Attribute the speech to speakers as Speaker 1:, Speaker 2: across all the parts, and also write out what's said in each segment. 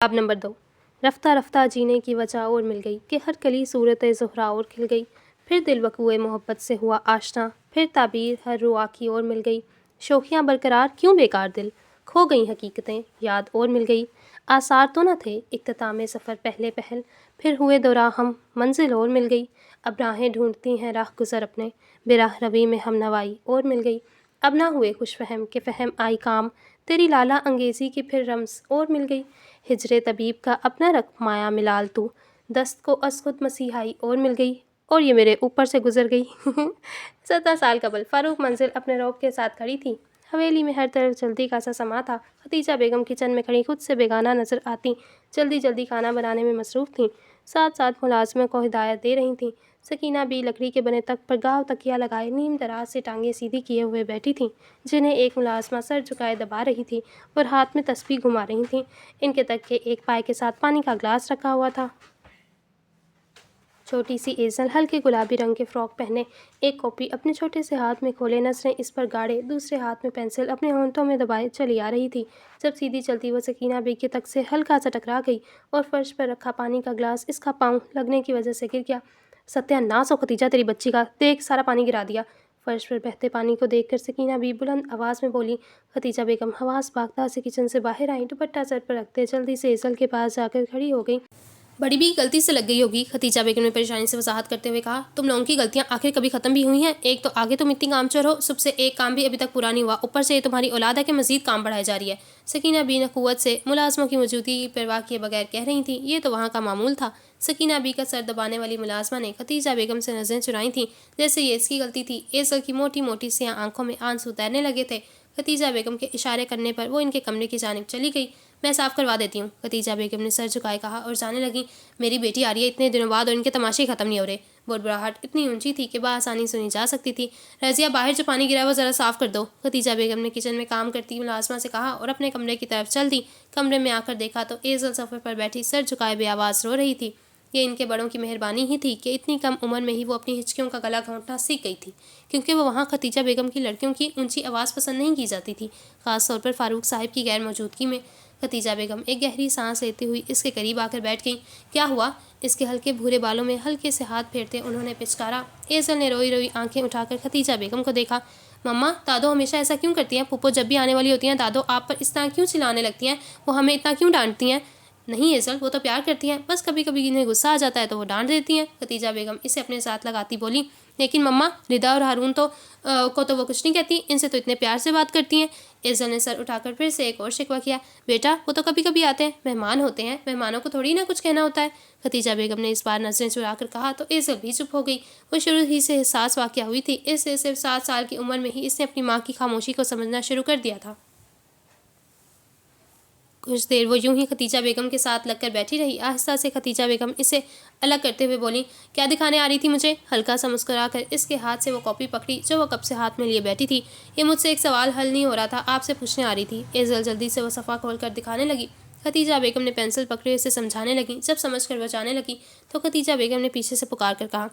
Speaker 1: اب نمبر 2 رفتہ رفتہ جینے کی وجہ اور مل گئی کہ ہر کلی صورت زہرا اور کھل گئی، پھر دل وقوع محبت سے ہوا آشنا، پھر تعبیر ہر روا کی اور مل گئی، شوخیاں برقرار کیوں بیکار دل، کھو گئیں حقیقتیں یاد اور مل گئی، آثار تو نہ تھے اختتام سفر پہلے پہل، پھر ہوئے دو راہ ہم منزل اور مل گئی، اب راہیں ڈھونڈتی ہیں راہ گزر اپنے، بے راہ روی میں ہم نوائی اور مل گئی، اب نہ ہوئے خوش فہم کہ فہم آئی کام، تیری لالا انگیزی کی پھر رمز اور مل گئی، ہجر طبیب کا اپنا رکھ مایا ملال تو، دست کو از خود مسیحائی اور مل گئی، اور یہ میرے اوپر سے گزر گئی۔ 17 سال قبل فاروق منزل اپنے روب کے ساتھ کھڑی تھی، حویلی میں ہر طرف جلدی کا سا سما تھا، ختیجہ بیگم کچن میں کھڑی خود سے بیگانہ نظر آتی، جلدی جلدی کھانا بنانے میں مصروف تھیں، ساتھ ساتھ ملازموں کو ہدایت دے رہی تھیں، سکینہ بھی لکڑی کے بنے تخت پر گاؤ تکیہ لگائے نیم دراز سے ٹانگیں سیدھی کیے ہوئے بیٹھی تھیں، جنہیں ایک ملازمہ سر جھکائے دبا رہی تھی اور ہاتھ میں تسبیح گھما رہی تھیں، ان کے تک کے ایک پائے کے ساتھ پانی کا گلاس رکھا ہوا تھا۔ چھوٹی سی ایزل ہلکے گلابی رنگ کے فراک پہنے، ایک کاپی اپنے چھوٹے سے ہاتھ میں کھولے نظریں اس پر گاڑے، دوسرے ہاتھ میں پینسل اپنے ہونٹوں میں دبائے چلی آ رہی تھی، جب سیدھی چلتی وہ سکینہ بیگ کے تک سے ہلکا سا ٹکرا گئی اور فرش پر رکھا پانی کا گلاس اس کا پاؤں لگنے کی وجہ سے گر گیا۔ ستیہ ناس ہو ختیجہ تیری بچی کا، دیکھ سارا پانی گرا دیا۔ فرش پر بہتے پانی کو دیکھ کر سکینہ بھی بلند آواز میں بولی۔ ختیجہ بیگم حواس باختہ سے کچن سے باہر آئیں، دوپٹہ سر پر رکھتے جلدی سے ایزل کے پاس جا کر کھڑی ہو گئیں۔ بڑی بھی غلطی سے لگ گئی ہوگی، ختیجہ بیگم نے پریشانی سے وضاحت کرتے ہوئے کہا، تم لوگوں کی غلطیاں آخر کبھی ختم بھی ہوئی ہیں؟ ایک تو آگے تم اتنی کام چور ہو، صبح سے ایک کام بھی ابھی تک پورا نہیں ہوا، اوپر سے یہ تمہاری اولاد ہے کہ مزید کام بڑھائی جا رہی ہے۔ سکینہ بی قوت سے ملازموں کی موجودگی کی پرواہ کیے بغیر کہہ رہی تھیں، یہ تو وہاں کا معمول تھا۔ سکینہ بی کا سر دبانے والی ملازمہ نے ختیجہ بیگم سے نظریں چرائی تھیں، جیسے یہ اس کی غلطی تھی۔ ایزل کی موٹی موٹی سیاہ آنکھوں میں آنسو تیرنے لگے تھے۔ ختیجہ بیگم کے اشارے کرنے پر وہ ان کے کمرے کی جانب چلی گئی۔ میں صاف کروا دیتی ہوں، ختیجہ بیگم نے سر جھکائے کہا اور جانے لگیں۔ میری بیٹی آ رہی ہے اتنے دنوں بعد اور ان کے تماشے ختم نہیں ہو رہے۔ بڑبڑاہٹ اتنی اونچی تھی کہ بآسانی سنی جا سکتی تھی۔ رضیہ باہر جو پانی گرا ہے وہ ذرا صاف کر دو، ختیجہ بیگم نے کچن میں کام کرتی ملازمہ سے کہا اور اپنے کمرے کی طرف چل دی۔ کمرے میں آ کر دیکھا تو ایزل صفحے پر بیٹھی سر جھکائے بے آواز رو رہی تھی۔ یہ ان کے بڑوں کی مہربانی ہی تھی کہ اتنی کم عمر میں ہی وہ اپنی ہچکیوں کا گلا گھونٹنا سیکھ گئی تھی، کیونکہ وہ وہاں ختیجہ بیگم کی لڑکیوں کی اونچی آواز پسند نہیں کی جاتی تھی، خاص طور پر فاروق صاحب کی غیر موجودگی میں۔ ختیجہ بیگم ایک گہری سانس لیتے ہوئی اس کے قریب آ کر بیٹھ گئیں۔ کیا ہوا؟ اس کے ہلکے بھورے بالوں میں ہلکے سے ہاتھ پھیرتے انہوں نے پچکارا۔ ایزل نے روئی روئی آنکھیں اٹھا کر ختیجہ بیگم کو دیکھا۔ مما، دادو ہمیشہ ایسا کیوں کرتی ہیں؟ پھپھو جب بھی آنے والی ہوتی ہیں دادو آپ پر اس طرح کیوں چلانے لگتی ہیں؟ وہ ہمیں اتنا کیوں ڈانٹتی ہیں؟ نہیں ایزل، وہ تو پیار کرتی ہیں، بس کبھی کبھی انہیں غصہ آ جاتا ہے تو وہ ڈانٹ دیتی ہیں، ختیجہ بیگم اسے اپنے ساتھ لگاتی بولی۔ لیکن مما، ردا اور ہارون کو تو وہ کچھ نہیں کہتی، ان سے تو اتنے پیار سے بات کرتی ہیں۔ ایزل نے سر اٹھا کر پھر سے ایک اور شکوہ کیا۔ بیٹا، وہ تو کبھی کبھی آتے ہیں، مہمان ہوتے ہیں، مہمانوں کو تھوڑی نہ کچھ کہنا ہوتا ہے، ختیجہ بیگم نے اس بار نظریں چرا کر کہا تو ایزل بھی چپ ہو گئی۔ وہ شروع ہی سے حساس واقعہ ہوئی تھی، اس سے صرف 7 سال کی عمر میں ہی اس نے اپنی ماں کی خاموشی کو سمجھنا شروع کر دیا تھا۔ کچھ دیر وہ یوں ہی ختیجہ بیگم کے ساتھ لگ کر بیٹھی رہی۔ آہستہ سے ختیجہ بیگم اسے الگ کرتے ہوئے بولیں، کیا دکھانے آ رہی تھی مجھے؟ ہلکا سا مسکرا کر اس کے ہاتھ سے وہ کاپی پکڑی جو وہ کب سے ہاتھ میں لیے بیٹھی تھی۔ یہ مجھ سے ایک سوال حل نہیں ہو رہا تھا، آپ سے پوچھنے آ رہی تھی۔ ایزل جلدی سے وہ صفحہ کھول کر دکھانے لگی۔ ختیجہ بیگم نے پینسل پکڑی اسے سمجھانے لگی۔ جب سمجھ کر وہ جانے لگی تو ختیجہ بیگم نے پیچھے سے پکار کر کہا،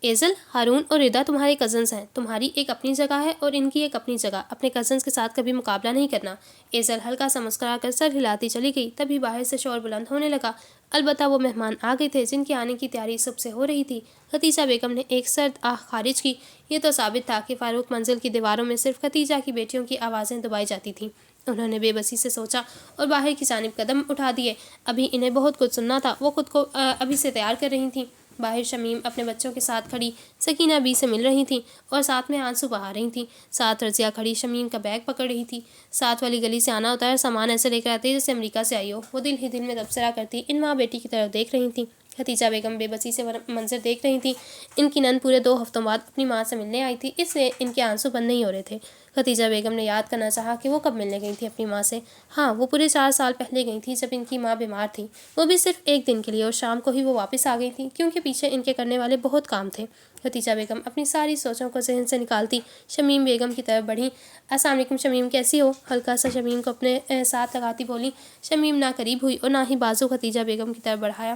Speaker 1: ایزل، ہارون اور ردا تمہارے کزنز ہیں، تمہاری ایک اپنی جگہ ہے اور ان کی ایک اپنی جگہ، اپنے کزنز کے ساتھ کبھی مقابلہ نہیں کرنا۔ ایزل ہلکا سا مسکرا کر سر ہلاتی چلی گئی، تبھی باہر سے شور بلند ہونے لگا۔ البتہ وہ مہمان آ گئے تھے جن کے آنے کی تیاری صبح سے ہو رہی تھی۔ ختیجہ بیگم نے ایک سرد آہ خارج کی۔ یہ تو ثابت تھا کہ فاروق منزل کی دیواروں میں صرف ختیجہ کی بیٹیوں کی آوازیں دبائی جاتی تھیں۔ انہوں نے بے بسی سے سوچا اور باہر کی جانب قدم اٹھا دیے۔ ابھی انہیں بہت کچھ سننا تھا، وہ خود کو ابھی سے تیار کر رہی تھیں۔ باہر شمیم اپنے بچوں کے ساتھ کھڑی سکینہ بی سے مل رہی تھیں اور ساتھ میں آنسو بہا رہی تھیں۔ ساتھ رضیہ کھڑی شمیم کا بیگ پکڑ رہی تھی۔ ساتھ والی گلی سے آنا ہوتا ہے اور سامان ایسے لے کر آتی ہے جیسے امریکہ سے آئی ہو۔ وہ دل ہی دل میں تبصرہ کرتی ان ماں بیٹی کی طرف دیکھ رہی تھیں۔ ختیجہ بیگم بے بسی سے منظر دیکھ رہی تھیں۔ ان کی نند پورے 2 ہفتوں بعد اپنی ماں سے ملنے آئی تھی، اس لیے ان کے آنسو بند نہیں ہو رہے تھے۔ ختیجہ بیگم نے یاد کرنا چاہا کہ وہ کب ملنے گئی تھی اپنی ماں سے۔ ہاں، وہ پورے 4 سال پہلے گئی تھی جب ان کی ماں بیمار تھی، وہ بھی صرف ایک دن کے لیے، اور شام کو ہی وہ واپس آ گئی تھیں کیونکہ پیچھے ان کے کرنے والے بہت کام تھے۔ ختیجہ بیگم اپنی ساری سوچوں کو ذہن سے نکالتی شمیم بیگم کی طرف بڑھیں۔ السلام علیکم شمیم، کیسی ہو؟ ہلکا سا شمیم کو اپنے ساتھ لگاتی بولی۔ شمیم نہ قریب ہوئی اور نہ ہی بازو ختیجہ بیگم کی طرف بڑھایا۔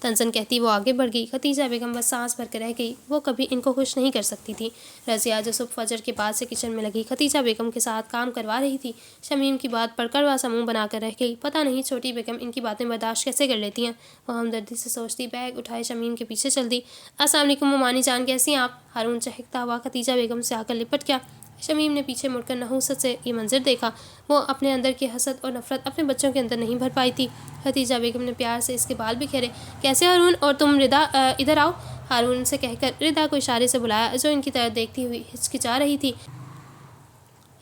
Speaker 1: تنزن کہتی وہ آگے بڑھ گئی۔ ختیجہ بیگم بس سانس بھر کے رہ گئی۔ وہ کبھی ان کو خوش نہیں کر سکتی تھی۔ رضیہ جو صبح فجر کے بعد سے کچن میں لگی ختیجہ بیگم کے ساتھ کام کروا رہی تھی، شمیم کی بات پر کڑوا سا منہ بنا کر رہ گئی۔ پتہ نہیں چھوٹی بیگم ان کی باتیں برداشت کیسے کر لیتی ہیں۔ وہ ہمدردی سے سوچتی، بیگ اٹھائے شمیم کے پیچھے چل دی۔ السلام علیکم ممانی جان، کیسی ہیں آپ؟ ہارون چہکتا ہوا ختیجہ بیگم سے آ کر لپٹ گیا۔ شمیم نے پیچھے مڑ کر نحوست سے یہ منظر دیکھا۔ وہ اپنے اندر کی حسد اور نفرت اپنے بچوں کے اندر نہیں بھر پائی تھی۔ ختیجہ بیگم نے پیار سے اس کے بال بکھیرے۔ کیسے ہارون؟ اور تم ردا، ادھر آؤ، ہارون سے کہہ کر ردا کو اشارے سے بلایا، جو ان کی طرف دیکھتی ہوئی ہچکچا رہی تھی۔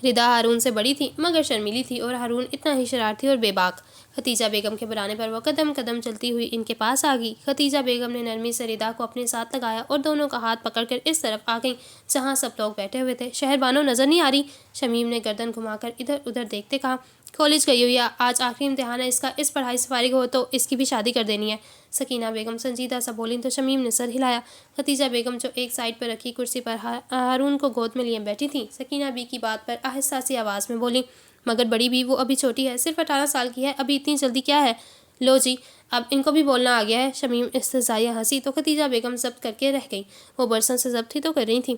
Speaker 1: ردا ہارون سے بڑی تھی مگر شرمیلی تھی اور ہارون اتنا ہی شرارتی اور بے باک۔ ختیجہ بیگم کے بلانے پر وہ قدم قدم چلتی ہوئی ان کے پاس آ گئی۔ ختیجہ بیگم نے نرمی سے ردا کو اپنے ساتھ لگایا اور دونوں کا ہاتھ پکڑ کر اس طرف آ گئیں جہاں سب لوگ بیٹھے ہوئے تھے۔ شہر بانو نظر نہیں آ رہی؟ شمیم نے گردن گھما کر ادھر ادھر دیکھتے کہا۔ کالج گئی ہوئی ہے، آج آخری امتحان ہے اس کا، اس پڑھائی سے فارغ ہو تو اس کی بھی شادی کر دینی ہے، سکینہ بیگم سنجیدہ سا بولیں تو شمیم نے سر ہلایا۔ ختیجہ بیگم جو ایک سائڈ پر رکھی کرسی پر ہارون کو گود میں لیے بیٹھی تھیں، سکینہ بی کی بات پر آہستہ سی آواز میں بولی، مگر بڑی بی وہ ابھی چھوٹی ہے، صرف 18 سال کی ہے، ابھی اتنی جلدی کیا ہے؟ لو جی، اب ان کو بھی بولنا آ گیا ہے۔ شمیم استہزائیہ ہنسی تو ختیجہ بیگم ضبط کر کے رہ گئی۔ وہ برسوں سے ضبط ہی تو کر رہی تھیں۔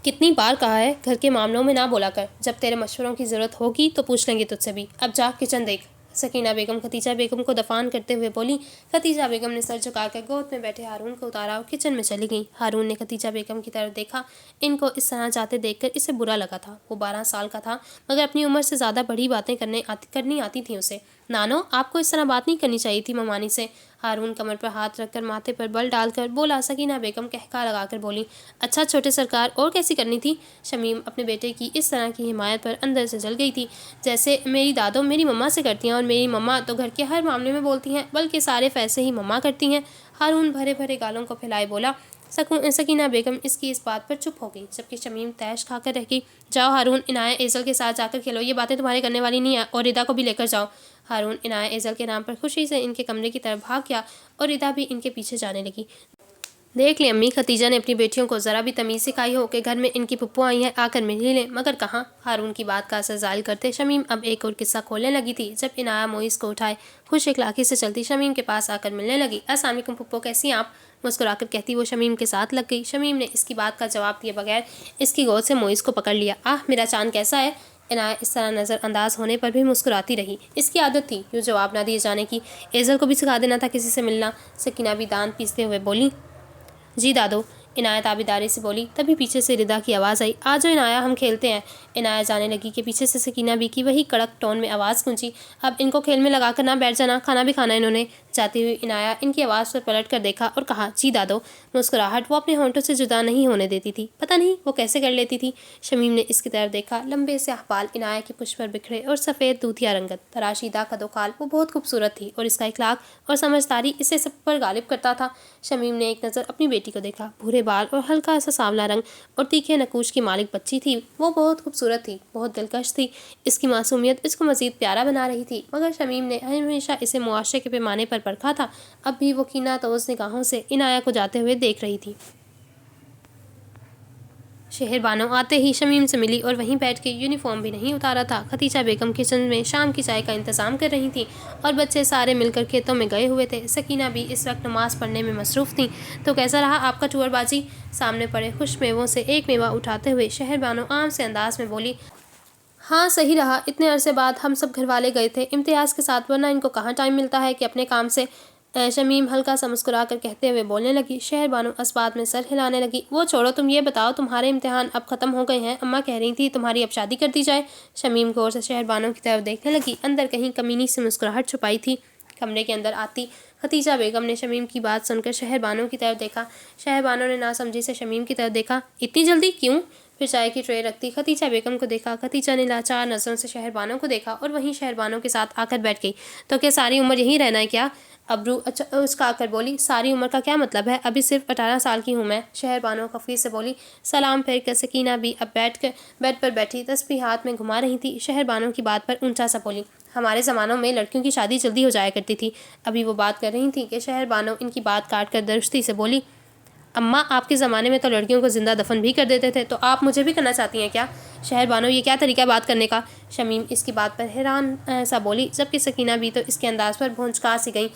Speaker 1: کتنی بار کہا ہے گھر کے معاملوں میں نہ بولا کر، جب تیرے مشوروں کی ضرورت ہوگی تو پوچھ لیں گے تجھ سے بھی، اب جا کچن دیکھ۔ سکینہ بیگم ختیجہ بیگم کو دفان کرتے ہوئے بولی۔ ختیجہ بیگم نے سر جھکا کر گود میں بیٹھے ہارون کو اتارا اور کچن میں چلی گئیں۔ ہارون نے ختیجہ بیگم کی طرف دیکھا۔ ان کو اس طرح جاتے دیکھ کر اسے برا لگا تھا۔ وہ 12 سال کا تھا مگر اپنی عمر سے زیادہ بڑی باتیں کرنی آتی تھیں اسے۔ نانو، آپ کو اس طرح بات نہیں کرنی چاہیے تھی ممانی سے۔ ہارون کمر پر ہاتھ رکھ کر ماتھے پر بل ڈال کر بولا۔ سکینہ بیگم قہقہہ لگا کر بولی، اچھا چھوٹے سرکار، اور کیسی کرنی تھی؟ شمیم اپنے بیٹے کی اس طرح کی حمایت پر اندر سے جل گئی تھی، جیسے میری دادو میری مما سے کرتی ہیں، اور میری مما تو گھر کے ہر معاملے میں بولتی ہیں، بلکہ سارے فیصلے ہی مما کرتی ہیں۔ ہارون بھرے بھرے گالوں کو پھیلائے بولا۔ سکینہ بیگم اس کی اس بات پر چپ ہو گئی، جبکہ شمیم تیش کھا کر رہ گئی۔ جاؤ ہارون، عنایہ ایزل کے ساتھ جا کر کھیلو، یہ باتیں تمہارے کرنے والی نہیں ہیں، اور ردا کو بھی لے کر جاؤ۔ ہارون عنایہ ایزل کے نام پر خوشی سے ان کے کمرے کی طرف بھاگ گیا اور ردا بھی ان کے پیچھے جانے لگی۔ دیکھ لیں امی، ختیجہ نے اپنی بیٹیوں کو ذرا بھی تمیز سکھائی ہو کہ گھر میں ان کی پھپھو آئی ہیں، آ کر مل ہی لیں، مگر کہاں۔ ہارون کی بات کا اثر زائل کرتے شمیم اب ایک اور قصہ کھولنے لگی تھی۔ جب عنایہ موئز کو اٹھائے خوش اخلاقی سے چلتی شمیم کے پاس آ کر ملنے لگی۔ السلام علیکم پھپھو، کیسی ہیں آپ؟ مسکرا کر کہتی وہ شمیم کے ساتھ لگ گئی۔ شمیم نے اس کی بات کا جواب دیے بغیر اس کی گود سے موئز کو پکڑ لیا۔ آہ میرا چاند کیسا ہے؟ عنایہ اس طرح نظر انداز ہونے پر بھی مسکراتی رہی۔ اس کی عادت تھی یوں جواب نہ دیے جانے کی۔ ایزل کو بھی سکھا دینا تھا کسی سے ملنا۔ سکینہ بھی دانت پیستے ہوئے بولی۔ جی دادو، عنایہ تابیداری سے بولی۔ تبھی پیچھے سے ردا کی آواز آئی، آ جاؤ عنایہ، ہم کھیلتے ہیں۔ عنایہ جانے لگی کہ پیچھے سے سکینہ بی کی وہی کڑک ٹون میں آواز گونجی، اب ان کو کھیل میں لگا کر نہ بیٹھ جانا، کھانا بھی کھانا انہوں نے۔ جاتی ہوئی عنایہ ان کی آواز پر پلٹ کر دیکھا اور کہا، جی دادو۔ مسکراہٹ وہ اپنے ہونٹوں سے جدا نہیں ہونے دیتی تھی، پتہ نہیں وہ کیسے کر لیتی تھی۔ شمیم نے اس کی طرف دیکھا۔ لمبے سیاہ بال عنایہ کی پشت پر بکھرے اور سفید دودھیا رنگت تراشیدہ قد و کھال، وہ بہت خوبصورت تھی اور اس کا اخلاق اور سمجھداری اسے سب پر غالب کرتا تھا۔ شمیم نے ایک نظر اپنی بیٹی کو دیکھا۔ بھورے بال اور ہلکا سا سانولا رنگ اور تیکھے نقوش کی مالک بچی تھی۔ وہ بہت خوبصورت تھی، بہت دلکش تھی۔ اس کی معصومیت اس کو مزید پیارا بنا رہی تھی، مگر شمیم نے ہمیشہ اسے معاشرے کے پیمانے پر پرکھا تھا۔ اب بھی وہ کینہ توز نگاہوں سے عنایہ کو جاتے ہوئے دیکھ رہی تھی۔ شہر بانو آتے ہی شمیم سے ملی اور وہیں بیٹھ کے یونیفارم بھی نہیں اتارا تھا۔ ختیجہ بیگم کچن میں شام کی چائے کا انتظام کر رہی تھیں اور بچے سارے مل کر کھیتوں میں گئے ہوئے تھے۔ سکینہ بھی اس وقت نماز پڑھنے میں مصروف تھیں۔ تو کیسا رہا آپ کا ٹور باجی؟ سامنے پڑے خوش میووں سے ایک میوہ اٹھاتے ہوئے شہر بانو عام سے انداز میں بولی۔ ہاں صحیح رہا، اتنے عرصے بعد ہم سب گھر والے گئے تھے امتیاز کے ساتھ، ورنہ ان کو کہاں ٹائم ملتا ہے کہ اپنے کام سے۔ شمیم ہلکا سا مسکرا کر کہتے ہوئے بولنے لگی۔ شہر بانو اس بات میں سر ہلانے لگی۔ وہ چھوڑو، تم یہ بتاؤ تمہارے امتحان اب ختم ہو گئے ہیں، اماں کہہ رہی تھی تمہاری اب شادی کر دی جائے۔ شمیم غور سے شہر بانو کی طرف دیکھنے لگی، اندر کہیں کمینی سی مسکراہٹ چھپائی تھی۔ کمرے کے اندر آتی ختیجہ بیگم نے شمیم کی بات سن کر شہر بانو کی طرف دیکھا۔ شہر بانو نے ناسمجھی سے شمیم کی طرف دیکھا۔ اتنی جلدی کیوں؟ پھر چائے کی ٹرے رکھتی ختیجہ بیگم کو دیکھا۔ ختیجہ نے لاچار نظروں سے شہر بانو کو دیکھا اور وہیں شہر بانو کے ساتھ آ کر بیٹھ گئی۔ تو کیا ساری عمر یہیں رہنا ہے کیا؟ ابرو اچکا کر بولی۔ ساری عمر کا کیا مطلب ہے، ابھی صرف 18 سال کی ہوں میں۔ شہر بانو خفی سے بولی۔ سلام پھیر کر سکینہ بھی اب بیڈ پر بیٹھی تسبیح ہاتھ میں گھما رہی تھی۔ شہر بانو کی بات پر اونچا سا بولی، ہمارے زمانوں میں لڑکیوں کی شادی جلدی ہو جایا کرتی تھی۔ ابھی وہ بات کر رہی تھی کہ شہر بانو ان کی بات کاٹ کر درستی سے بولی، اماں آپ کے زمانے میں تو لڑکیوں کو زندہ دفن بھی کر دیتے تھے، تو آپ مجھے بھی کرنا چاہتی ہیں کیا؟ شہر بانو یہ کیا طریقہ ہے بات کرنے کا؟ شمیم اس کی بات پر حیران سا بولی، جبکہ سکینہ بھی تو اس کے انداز پر بھونچکا سی گئی۔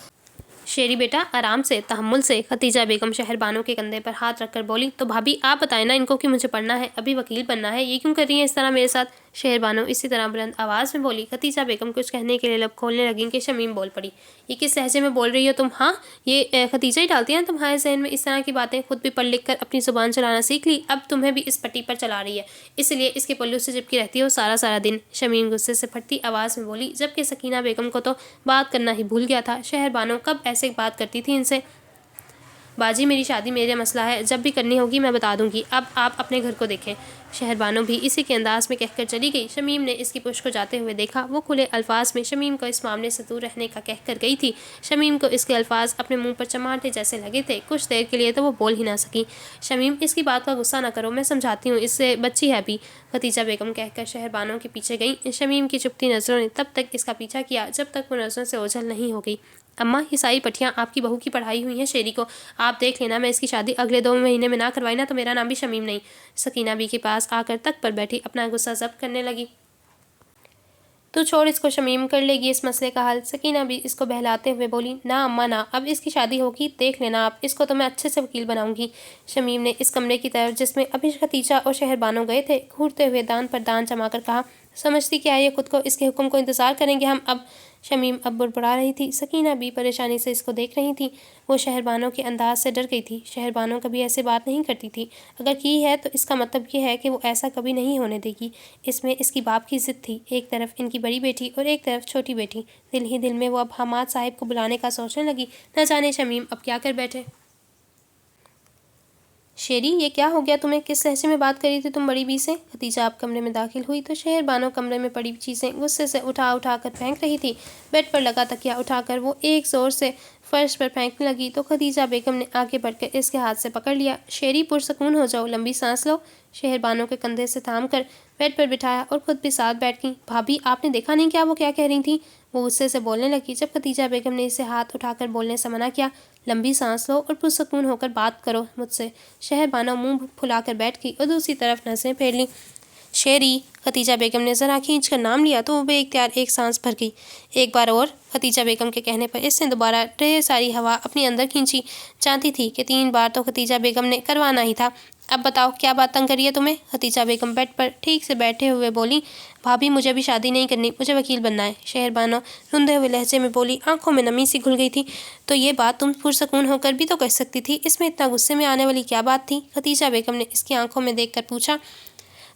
Speaker 1: شیری بیٹا آرام سے، تحمل سے۔ خدیجہ بیگم شہر بانو کے کندھے پر ہاتھ رکھ کر بولی، تو بھابھی آپ بتائیں نا ان کو کہ مجھے پڑھنا ہے، ابھی وکیل بننا ہے، یہ کیوں کر رہی ہیں اس طرح میرے ساتھ؟ شہر بانو اسی طرح بلند آواز میں بولی۔ خدیجہ بیگم کچھ کہنے کے لیے لب کھولنے لگیں کہ شمیم بول پڑی، یہ کس لہجے میں بول رہی ہو تم؟ ہاں یہ خدیجہ ہی ڈالتی ہیں تمہارے ذہن میں اس طرح کی باتیں، خود بھی پڑھ لکھ کر اپنی زبان چلانا سیکھ لی، اب تمہیں بھی اس پٹی پر چلا رہی ہے، اس لیے اس کے پلو سے چپکی رہتی ہو سارا سارا دن۔ شمیم غصے سے پھٹتی آواز میں بولی، جبکہ سکینہ بیگم کو تو بات کرنا ہی بھول گیا تھا۔ شہر بانو کب ایسے بات کرتی تھی ان سے؟ باجی میری شادی میرے مسئلہ ہے، جب بھی کرنی ہوگی میں بتا دوں گی، اب آپ اپنے گھر کو دیکھیں۔ شہر بانو بھی اسی کے انداز میں کہہ کر چلی گئی۔ شمیم نے اس کی پشت کو جاتے ہوئے دیکھا، وہ کھلے الفاظ میں شمیم کو اس معاملے سے دور رہنے کا کہہ کر گئی تھی۔ شمیم کو اس کے الفاظ اپنے منہ پر چماٹے جیسے لگے تھے، کچھ دیر کے لیے تو وہ بول ہی نہ سکی۔ شمیم اس کی بات کا غصہ نہ کرو، میں سمجھاتی ہوں، اس سے بچی ہے ابھی، خدیجہ بیگم کہہ کر شہر بانو کے پیچھے گئیں۔ شمیم کی چپتی نظروں نے تب تک اس کا پیچھا کیا جب تک وہ نظروں سے اوجھل نہیں ہو گئی۔ اماں یہ ساری پٹھیاں آپ کی بہو کی پڑھائی ہوئی ہیں شیری کو، آپ دیکھ لینا، میں اس کی شادی اگلے 2 مہینے میں نہ کروائی نا تو میرا نام بھی شمیم نہیں۔ سکینہ بی کے پاس آ کر تخت پر بیٹھی اپنا غصہ ضبط کرنے لگی۔ تو چھوڑ اس کو، شمیم کر لے گی اس مسئلے کا حل۔ سکینہ بھی اس کو بہلاتے ہوئے بولی، نہ اماں نہ، اب اس کی شادی ہوگی، دیکھ لینا آپ، اس کو تو میں اچھے سے وکیل بناؤں گی۔ شمیم نے اس کمرے کی طرف جس میں ابھی خدیجہ اور شہر بانو گئے تھے گھورتے ہوئے دان پر دان جما کر کہا، سمجھتی کیا ہے یہ خود کو، اس کے حکم کو انتظار کریں گے ہم اب؟ شمیم اب بڑبڑا رہی تھی، سکینہ بھی پریشانی سے اس کو دیکھ رہی تھی۔ وہ شہر بانو کے انداز سے ڈر گئی تھی، شہر بانو کبھی ایسے بات نہیں کرتی تھی، اگر کی ہے تو اس کا مطلب یہ ہے کہ وہ ایسا کبھی نہیں ہونے دے گی۔ اس میں اس کی باپ کی ضد تھی، ایک طرف ان کی بڑی بیٹی اور ایک طرف چھوٹی بیٹی۔ دل ہی دل میں وہ اب حماد صاحب کو بلانے کا سوچنے لگی، نہ جانے شمیم اب کیا کر بیٹھے۔ شیری یہ کیا ہو گیا تمہیں، کس لہجے میں بات کری تھی تم بڑی بی سے؟ خدیجہ اب کمرے میں داخل ہوئی تو شہر بانو کمرے میں پڑی چیزیں غصے سے اٹھا اٹھا کر پھینک رہی تھی۔ بیڈ پر لگا تکیا اٹھا کر وہ ایک زور سے فرش پر پھینکنے لگی تو خدیجہ بیگم نے آگے بڑھ کر اس کے ہاتھ سے پکڑ لیا۔ شیری پرسکون ہو جاؤ، لمبی سانس لو۔ شہر بانو کے کندھے سے تھام کر بیڈ پر بٹھایا اور خود بھی ساتھ بیٹھ گئی۔ بھابھی آپ نے دیکھا نہیں کیا وہ کیا کہہ رہی تھیں؟ وہ غصے سے بولنے لگی جب خدیجہ بیگم نے اسے ہاتھ اٹھا کر بولنے سے منع کیا۔ لمبی سانس لو اور پرسکون ہو کر بات کرو مجھ سے۔ شہر بانو منہ پھلا کر بیٹھ گئی اور دوسری طرف نظریں پھیر لیں۔ شیری، خدیجہ بیگم نے ذرا کھینچ کر نام لیا تو وہ بے اختیار ایک سانس بھر گئی۔ ایک بار اور، خدیجہ بیگم کے کہنے پر اس نے دوبارہ ڈھیر ساری ہوا اپنی اندر کھینچی۔ جانتی تھی کہ 3 بار تو خدیجہ بیگم نے کروانا ہی تھا۔ اب بتاؤ کیا بات تنگ کری ہے تمہیں؟ خدیجہ بیگم بیڈ پر ٹھیک سے بیٹھے ہوئے بولی، بھابھی مجھے ابھی شادی نہیں کرنی، مجھے وکیل بننا ہے۔ شہر بانو رندے ہوئے لہجے میں بولی، آنکھوں میں نمی سی گھل گئی تھی، تو یہ بات تم پرسکون ہو کر بھی تو کر سکتی تھی، اس میں اتنا غصے میں آنے والی کیا بات تھی؟ خدیجہ بیگم نے اس کی آنکھوں میں دیکھ کر پوچھا۔